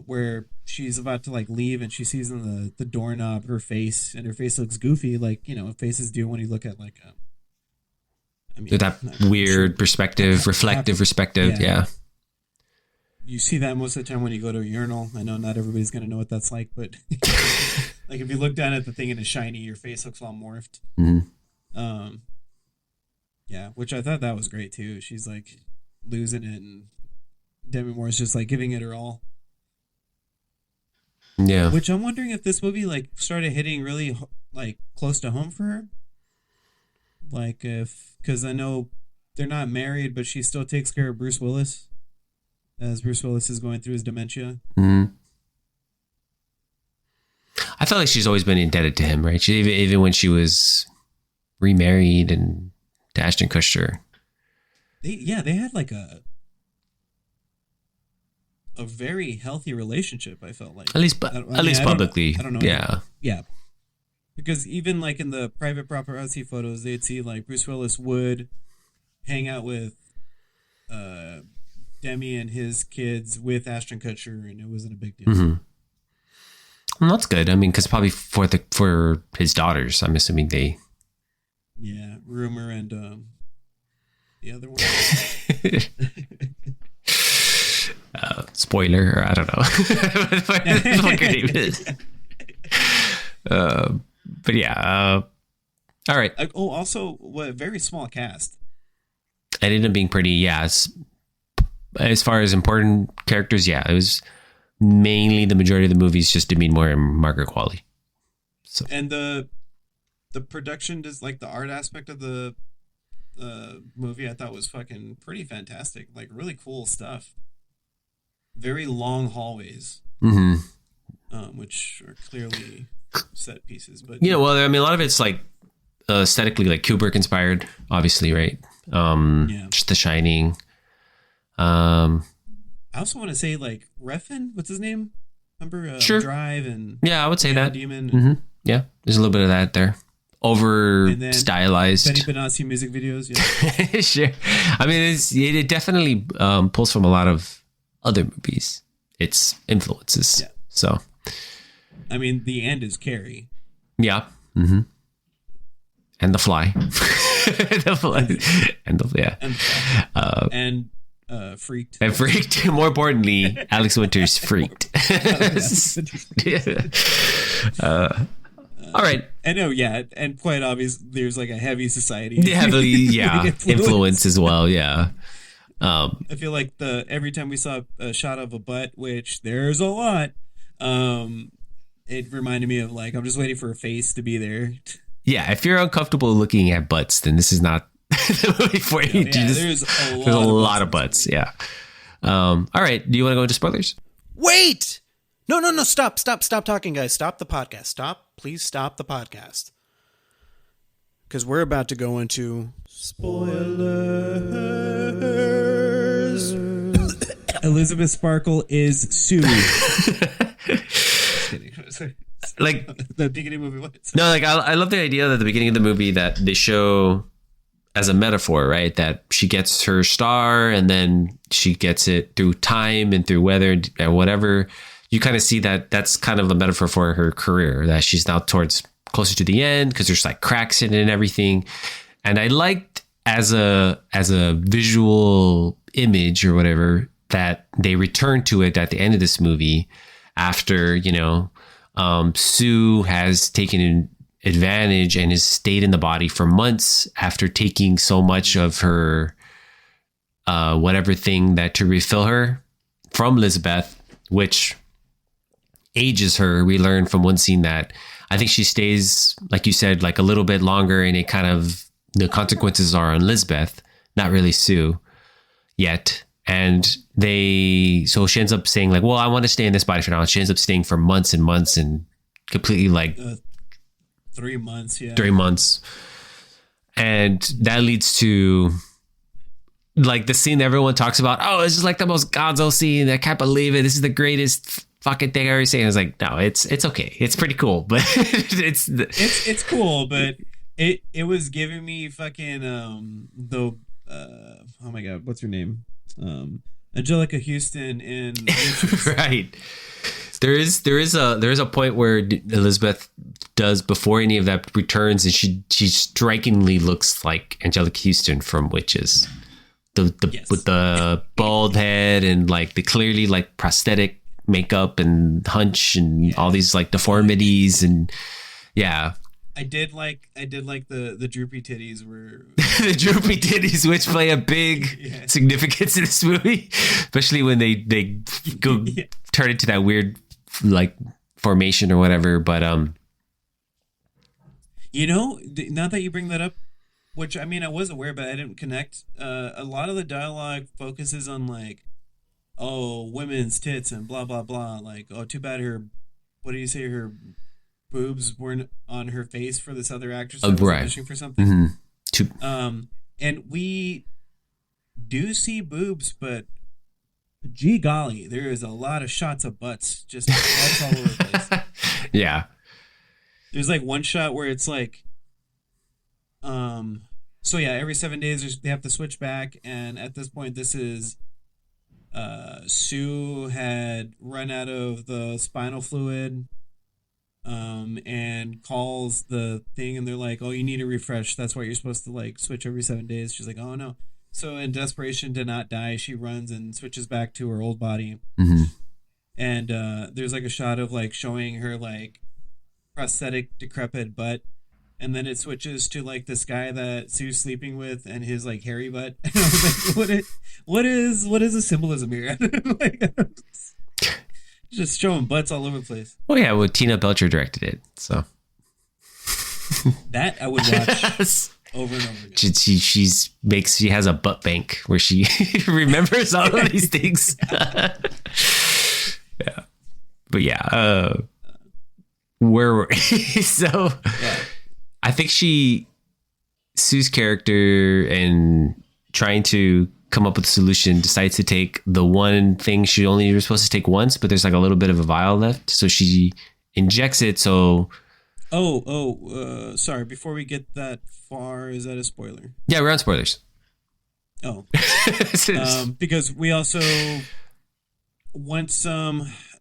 Where she's about to like leave and she sees in the doorknob her face, and her face looks goofy, like faces do when you look at like that weird perspective, reflective perspective. Yeah. You see that most of the time when you go to a urinal. I know not everybody's gonna know what that's like, but like if you look down at the thing and it's shiny, your face looks all morphed. Mm-hmm. Yeah, which I thought that was great too. She's like losing it, and Demi Moore's just like giving it her all. Yeah. Which I'm wondering if this movie like started hitting really like close to home for her. Like because I know they're not married, but she still takes care of Bruce Willis as Bruce Willis is going through his dementia. Mm-hmm. I felt like she's always been indebted to him, right? Even when she was remarried and to Ashton Kutcher. They had like a very healthy relationship. I felt like At least publicly. I don't know. Yeah. Because even like in the private paparazzi photos, they'd see like Bruce Willis would hang out with Demi and his kids with Ashton Kutcher, and it wasn't a big deal. Mm-hmm. Well, that's good. I mean, because probably for his daughters, I'm assuming they. Yeah, Rumor and the other one. Spoiler, or I don't know what her name is. But yeah, all right. Also, what very small cast. It ended up being pretty. Yeah, as far as important characters, yeah, it was mainly the majority of the movies just Demi Moore and Margaret Qualley. So. And the production, does like the art aspect of the movie, I thought was fucking pretty fantastic. Like really cool stuff. Very long hallways, which are clearly set pieces. But yeah, well, I mean, a lot of it's like aesthetically like Kubrick inspired, obviously, right? Just The Shining. I also want to say like Refn, what's his name? Remember sure. Drive and I would say that. Demon. Mm-hmm. Yeah, there's a little bit of that there. Over stylized. Benny Benassi music videos. Yeah. Sure. I mean, it definitely pulls from a lot of other movies. Its influences. Yeah. So. I mean, the end is Carrie. Yeah. Mm-hmm. And The Fly. The Fly. And Freaked. And Freaked. More importantly, Alex Winter's Freaked. All right. I know, yeah. And quite obvious, there's like a heavy society. Influence as well, yeah. I feel like every time we saw a shot of a butt, which there's a lot, it reminded me of like, I'm just waiting for a face to be there. Yeah, if you're uncomfortable looking at butts, then this is not the movie for you. Yeah, there's a lot of butts, yeah. All right, do you want to go into spoilers? Wait! No, stop talking, guys. Stop the podcast. Please stop the podcast. Because we're about to go into spoilers. Elizabeth Sparkle is sued. Like the beginning movie. No, like I love the idea that at the beginning of the movie that they show as a metaphor, right? That she gets her star and then she gets it through time and through weather and whatever. You kind of see that that's kind of a metaphor for her career, that she's now closer to the end because there's like cracks in it and everything. And I liked as a visual image or whatever that they return to it at the end of this movie after, Sue has taken advantage and has stayed in the body for months after taking so much of her whatever thing that to refill her from Lisbeth, which ages her. We learned from one scene that I think she stays, like you said, like a little bit longer, and it kind of the consequences are on Lisbeth, not really Sue yet. And so she ends up saying like, well, I want to stay in this body for now. And she ends up staying for months and months and completely like 3 months. Yeah. 3 months. And that leads to like the scene everyone talks about. Oh, this is like the most gonzo scene. I can't believe it. This is the greatest fucking thing I ever seen. I was like, no, it's okay. It's pretty cool, but it's cool, but it was giving me fucking oh my god, what's her name? Angelica Houston in right. There is a point where Elizabeth does, before any of that returns, and she strikingly looks like Angelica Houston from Witches. Yes. With the bald head and like the clearly like prosthetic makeup and hunch and all these like deformities and yeah. I did like the droopy titties were the droopy titties, which play a big significance in this movie, especially when they go turn into that weird like formation or whatever. But now that you bring that up, which I mean I was aware but I didn't connect. A lot of the dialogue focuses on like oh, women's tits and blah blah blah. Like, oh, too bad her. What do you say? Her boobs weren't on her face for this other actress that was Right. auditioning for something. Mm-hmm. Too, And we do see boobs, but gee golly, there is a lot of shots of butts, just butts all over the place. yeah. There's like one shot where it's like, so yeah, every 7 days they have to switch back, and at this point, this is, Sue had run out of the spinal fluid, and calls the thing, and they're like, "Oh, you need a refresh. That's why you're supposed to like switch every 7 days." She's like, "Oh no." So in desperation to not die, she runs and switches back to her old body. Mm-hmm. And there's like a shot of like showing her like prosthetic decrepit butt, and then it switches to like this guy that Sue's sleeping with and his like hairy butt. And I was like, what is the symbolism here? Like, just showing butts all over the place. Well, yeah. Well, Tina Belcher directed it, so That I would watch over and over again. she has a butt bank where she remembers all of these things. Yeah, but yeah. Where were so? Yeah. I think Sue's character, and trying to come up with a solution, decides to take the one thing she only was supposed to take once, but there's like a little bit of a vial left, so she injects it. So Sorry. Before we get that far, is that a spoiler? yeah, we're on spoilers. Oh, because we also once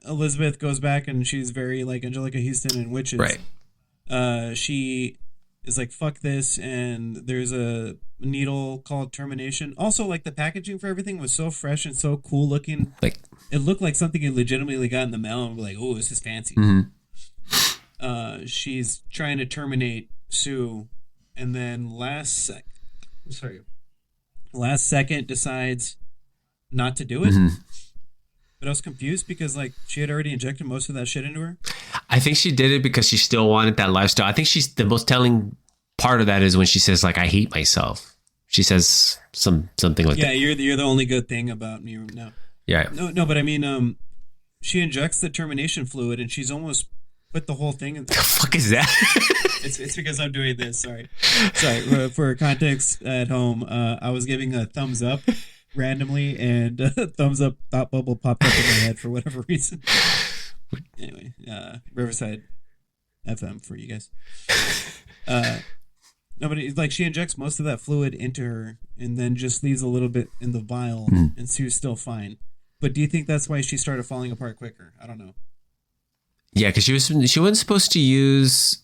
Elizabeth goes back and she's very like Angelica Houston and Witches. Right. She is like, fuck this, and there's a needle called Termination. Also, like the packaging for everything was so fresh and so cool looking. Like, it looked like something you legitimately got in the mail and were like, oh, this is fancy. mm-hmm. She's trying to terminate Sue, and then last second decides not to do it. Mm-hmm. But I was confused because like she had already injected most of that shit into her. I think she did it because she still wanted that lifestyle. I think she's the most telling part of that is when she says like, "I hate myself." She says something like that. Yeah, you're the only good thing about me now. Yeah. No, but I mean, she injects the termination fluid and she's almost put the whole thing in. The fuck is that? It's because I'm doing this. Sorry. For context at home, I was giving a thumbs up randomly, and thumbs up thought bubble popped up in my head for whatever reason. Anyway, Riverside FM for you guys. No, but like she injects most of that fluid into her, and then just leaves a little bit in the vial, and Sue's still fine. But do you think that's why she started falling apart quicker? I don't know. Yeah, because she wasn't supposed to use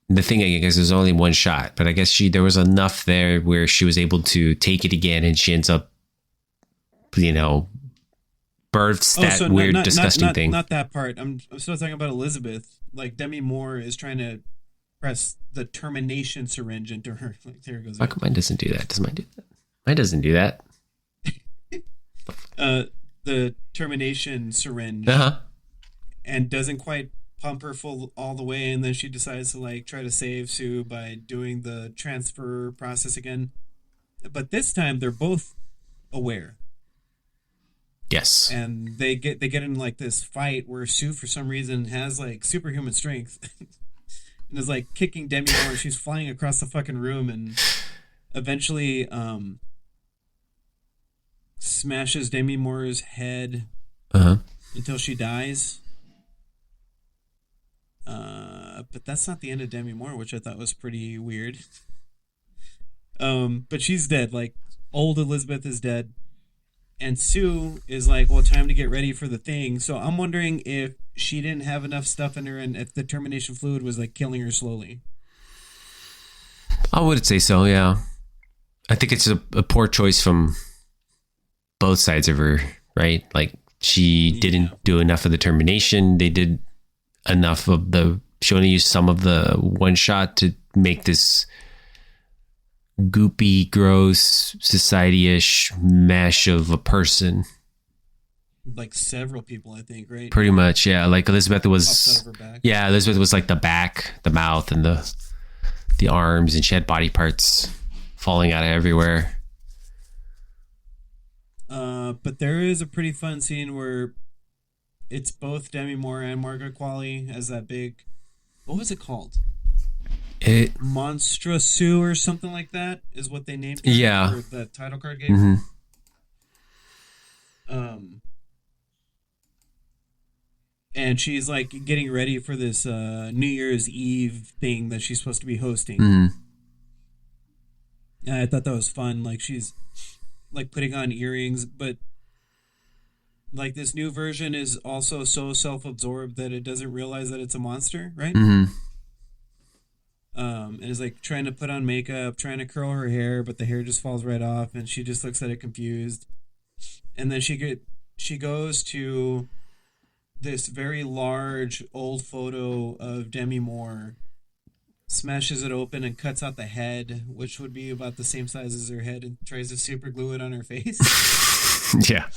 the thing. I guess there's only one shot, but I guess there was enough there where she was able to take it again, and she ends up, births that weird, disgusting thing. Not that part. I'm still talking about Elizabeth. Like Demi Moore is trying to press the termination syringe into her. Like there it goes. How come mine doesn't do that? Does mine do that? Mine doesn't do that. The termination syringe. And doesn't quite pump her full all the way, and then she decides to like try to save Sue by doing the transfer process again. But this time they're both aware. Yes. And they get in like this fight where Sue for some reason has like superhuman strength and is like kicking Demi Moore. She's flying across the fucking room and eventually smashes Demi Moore's head until she dies. But that's not the end of Demi Moore, which I thought was pretty weird. But she's dead. Like old Elizabeth is dead. And Sue is like, well, time to get ready for the thing. So I'm wondering if she didn't have enough stuff in her and if the termination fluid was like killing her slowly. I would say so, yeah. I think it's a poor choice from both sides of her, right? Like she didn't do enough of the termination. They did enough of she only used some of the one shot to make this goopy, gross, society-ish mesh of a person. Like several people, I think, right? Pretty much, yeah. Like Elizabeth was, Pops out of her back. yeah, Elizabeth was like the back, the mouth, and the arms, and she had body parts falling out of everywhere. But there is a pretty fun scene where it's both Demi Moore and Margaret Qualley as that big. What was it called? Monstra Sue or something like that is what they named it. Yeah. Or the title card gave. Mm-hmm. And she's like getting ready for this New Year's Eve thing that she's supposed to be hosting. Mm-hmm. And I thought that was fun. Like she's like putting on earrings, but like this new version is also so self-absorbed that it doesn't realize that it's a monster, right? Mm-hmm. And is like trying to put on makeup, trying to curl her hair, but the hair just falls right off, and she just looks at it confused. And then she goes to this very large old photo of Demi Moore, smashes it open and cuts out the head, which would be about the same size as her head, and tries to super glue it on her face. Yeah.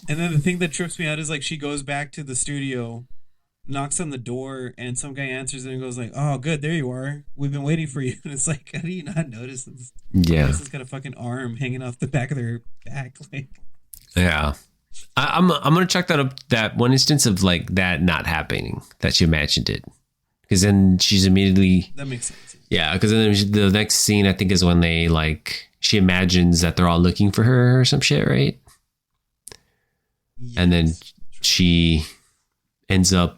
And then the thing that trips me out is like she goes back to the studio, knocks on the door, and some guy answers it and goes like, "Oh, good, there you are. We've been waiting for you." And it's like, how do you not notice this? Yeah. This has got a fucking arm hanging off the back of their back, like. Yeah. I'm gonna check that one instance of like that not happening, that she imagined it, because then she's immediately. That makes sense. Yeah, because then the next scene I think is when they like she imagines that they're all looking for her or some shit, right? Yes. And then she ends up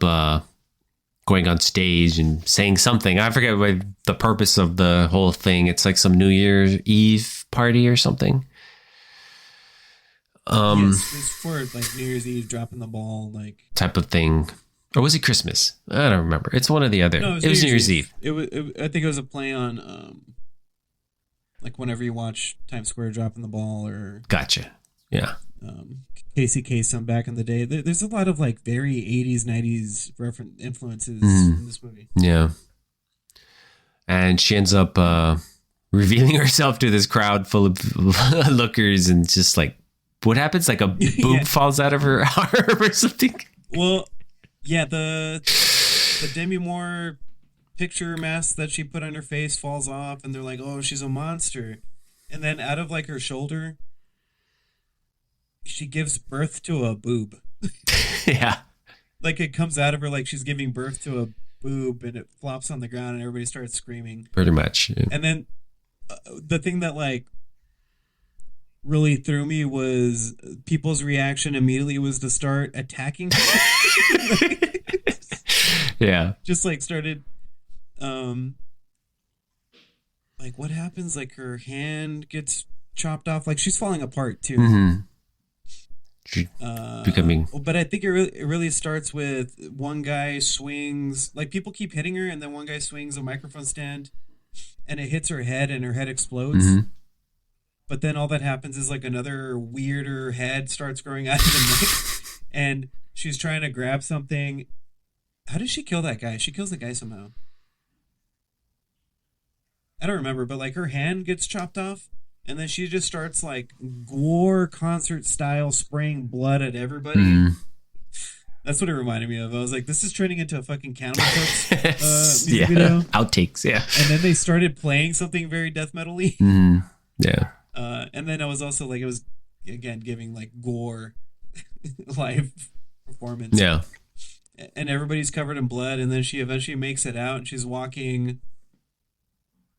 going on stage and saying something. I forget what the purpose of the whole thing. It's like some New Year's Eve party or something. Yes, it's for like New Year's Eve, dropping the ball, like type of thing. Or was it Christmas? I don't remember. It's one or the other. No, it was New Year's Eve. I think it was a play on like whenever you watch Times Square dropping the ball, or Gotcha. Yeah. Casey Kasem back in the day. There's a lot of like very 80s, 90s reference influences in this movie. Yeah. And she ends up revealing herself to this crowd full of lookers, and just like, what happens? Like a boob falls out of her arm or something? Well, yeah, the Demi Moore picture mask that she put on her face falls off, and they're like, "Oh, she's a monster." And then out of like her shoulder, she gives birth to a boob. Yeah. Like it comes out of her like she's giving birth to a boob, and it flops on the ground, and everybody starts screaming. Pretty much. Yeah. And then the thing that like really threw me was people's reaction immediately was to start attacking her. Yeah. Just like started like what happens, like her hand gets chopped off, like she's falling apart too. Mm-hmm. Becoming, but I think it really starts with one guy swings, like people keep hitting her, and then one guy swings a microphone stand and it hits her head, and her head explodes. mm-hmm. But then all that happens is like another weirder head starts growing out of the neck, and she's trying to grab something. How does she kill that guy? She kills the guy somehow. I don't remember, but like her hand gets chopped off, and then she just starts like gore concert style spraying blood at everybody. Mm-hmm. That's what it reminded me of. I was like, this is turning into a fucking Cannibal Corpse music video. Outtakes, yeah. And then they started playing something very death metal-y. Mm-hmm. Yeah. And then I was also like, it was again giving like gore live performance. Yeah. And everybody's covered in blood, and then she eventually makes it out, and she's walking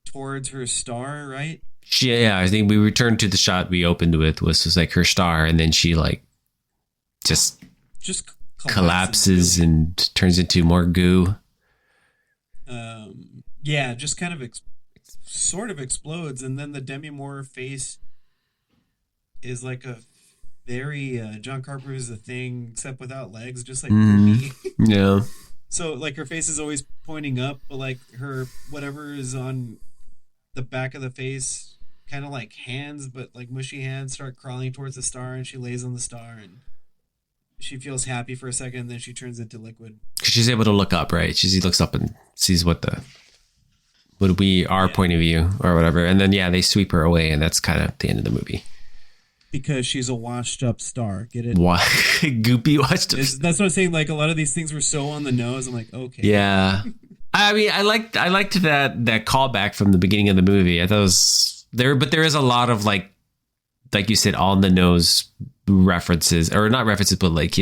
towards her star, right? Yeah, I think we returned to the shot we opened with was like her star, and then she like just collapses and turns into more goo. Yeah, just kind of sort of explodes, and then the Demi Moore face is like a very John Carpenter's The Thing, except without legs, just like me. Yeah. So like her face is always pointing up, but like her whatever is on the back of the face, kind of like hands, but like mushy hands, start crawling towards the star, and she lays on the star, and she feels happy for a second, and then she turns into liquid. Because she's able to look up, right? She looks up and sees what would be our point of view or whatever, and then they sweep her away, and that's kind of the end of the movie. Because she's a washed up star. Get it? What? Goopy washed up. That's what I'm saying. Like a lot of these things were so on the nose. I'm like, okay. Yeah. I mean, I liked that callback from the beginning of the movie. I thought it was there, but there is a lot of like like you said, on the nose references, or not references, but like,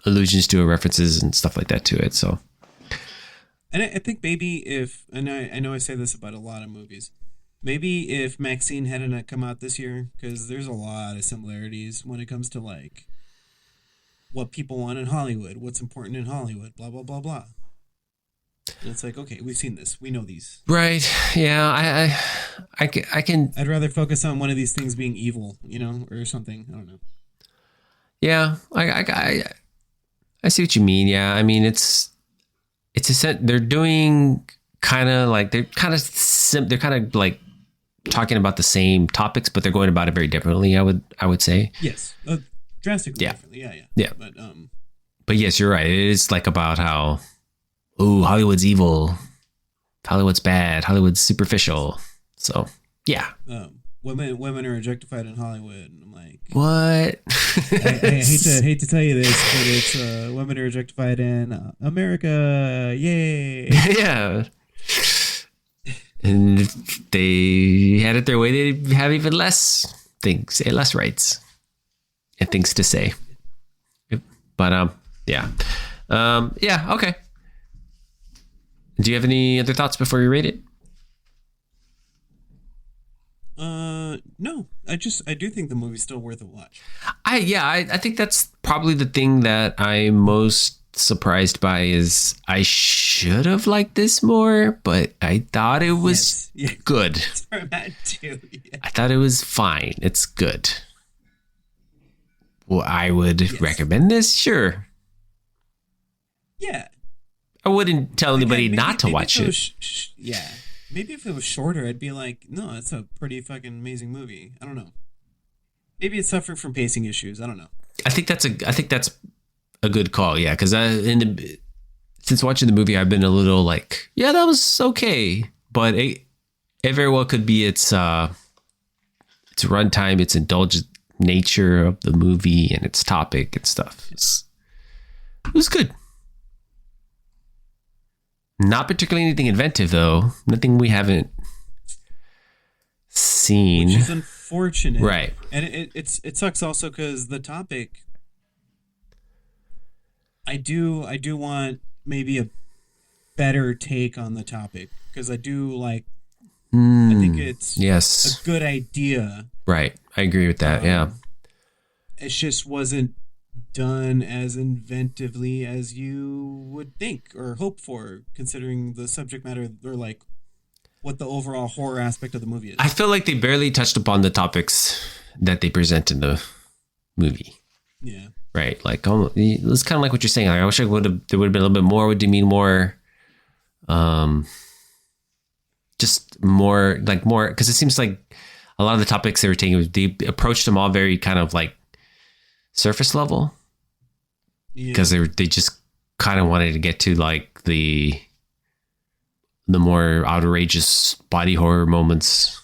allusions to it, references and stuff like that to it. So, and I think maybe if, and I know I say this about a lot of movies, maybe if Maxine hadn't come out this year, because there's a lot of similarities when it comes to like what people want in Hollywood, what's important in Hollywood, blah, blah, blah, blah. And it's like, okay, we've seen this. We know these. Right. Yeah. I can. I'd rather focus on one of these things being evil, or something. I don't know. Yeah. I see what you mean. Yeah. I mean, it's a set. They're doing kind of like, they're kind of like talking about the same topics, but they're going about it very differently. I would say. Yes. Drastically differently. Yeah. But yes, you're right. It is like about how, Hollywood's evil. Hollywood's bad. Hollywood's superficial. So, yeah. Women are objectified in Hollywood. And I'm like, what? I hate to tell you this, but it's women are objectified in America. Yay! Yeah. And if they had it their way, they'd have even less things, less rights, and things to say. But yeah. Okay. Do you have any other thoughts before you rate it? No. I do think the movie's still worth a watch. I think that's probably the thing that I'm most surprised by is I should have liked this more, but I thought it was good. Sorry, Matt, too. Yeah. I thought it was fine. It's good. Well, I would recommend this, sure. Yeah. I wouldn't tell anybody not to watch it. Yeah. Maybe if it was shorter, I'd be like, no, it's a pretty fucking amazing movie. I don't know. Maybe it's suffering from pacing issues. I don't know. I think that's a good call. Yeah. Cause since watching the movie, I've been a little like, yeah, that was okay. But it very well could be its runtime, its indulgent nature of the movie and its topic and stuff. It was good. Not particularly anything inventive, though. Nothing we haven't seen. Which is unfortunate. Right. And it sucks also because the topic, I do want maybe a better take on the topic because I do like, I think it's a good idea. Right. I agree with that. Yeah. It just wasn't done as inventively as you would think or hope for, considering the subject matter or like what the overall horror aspect of the movie is. I feel like they barely touched upon the topics that they present in the movie. Yeah. Right. Like, it's kind of like what you're saying. Like, I wish there would have been a little bit more. Would you mean more? Just more, because it seems like a lot of the topics they were taking, they approached them all very kind of like surface level. Because they just kind of wanted to get to like the more outrageous body horror moments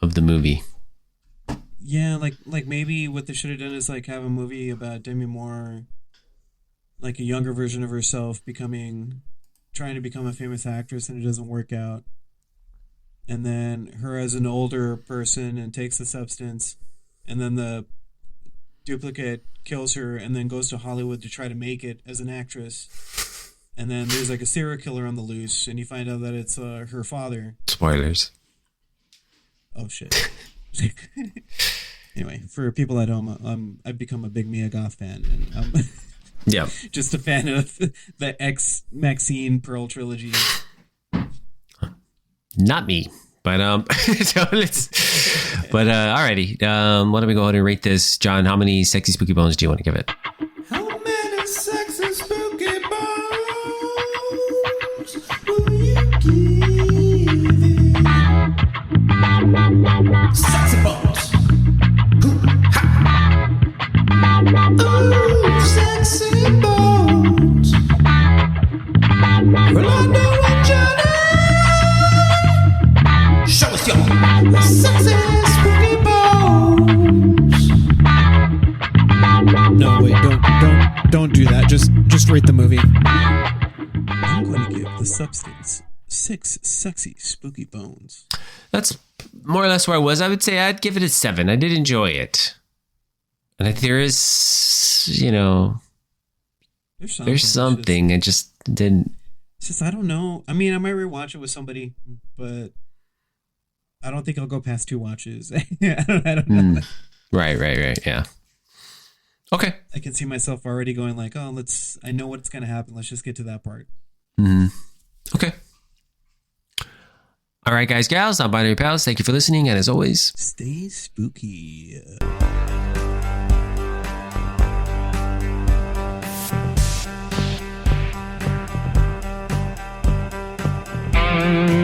of the movie. Yeah, like maybe what they should have done is like have a movie about Demi Moore, like a younger version of herself trying to become a famous actress and it doesn't work out. And then her as an older person and takes the substance, and then the duplicate kills her and then goes to Hollywood to try to make it as an actress. And then there's like a serial killer on the loose and you find out that it's her father. Spoilers. Oh shit. Anyway, for people at home, I've become a big Mia Goth fan and I'm just a fan of the X Maxine Pearl trilogy. Not me. But so alrighty. Why don't we go ahead and rate this, John? How many sexy spooky bones do you want to give it? How many sexy spooky bones will you give it? Sexy bones. Ooh, sexy bones. Well, I know what Johnny. Show us your sexy spooky bones. No, wait, don't do that. Just rate the movie. I'm going to give The Substance 6 sexy spooky bones. That's more or less where I was. I would say I'd give it a 7. I did enjoy it. And I think there is, there's something. I just didn't. It's just, I don't know. I mean, I might rewatch it with somebody, but I don't think I'll go past 2 watches. I don't know. Right. Yeah. Okay. I can see myself already going like, oh, I know what's going to happen. Let's just get to that part. Okay. All right, guys, gals, non-binary pals, thank you for listening. And as always, stay spooky. Bye.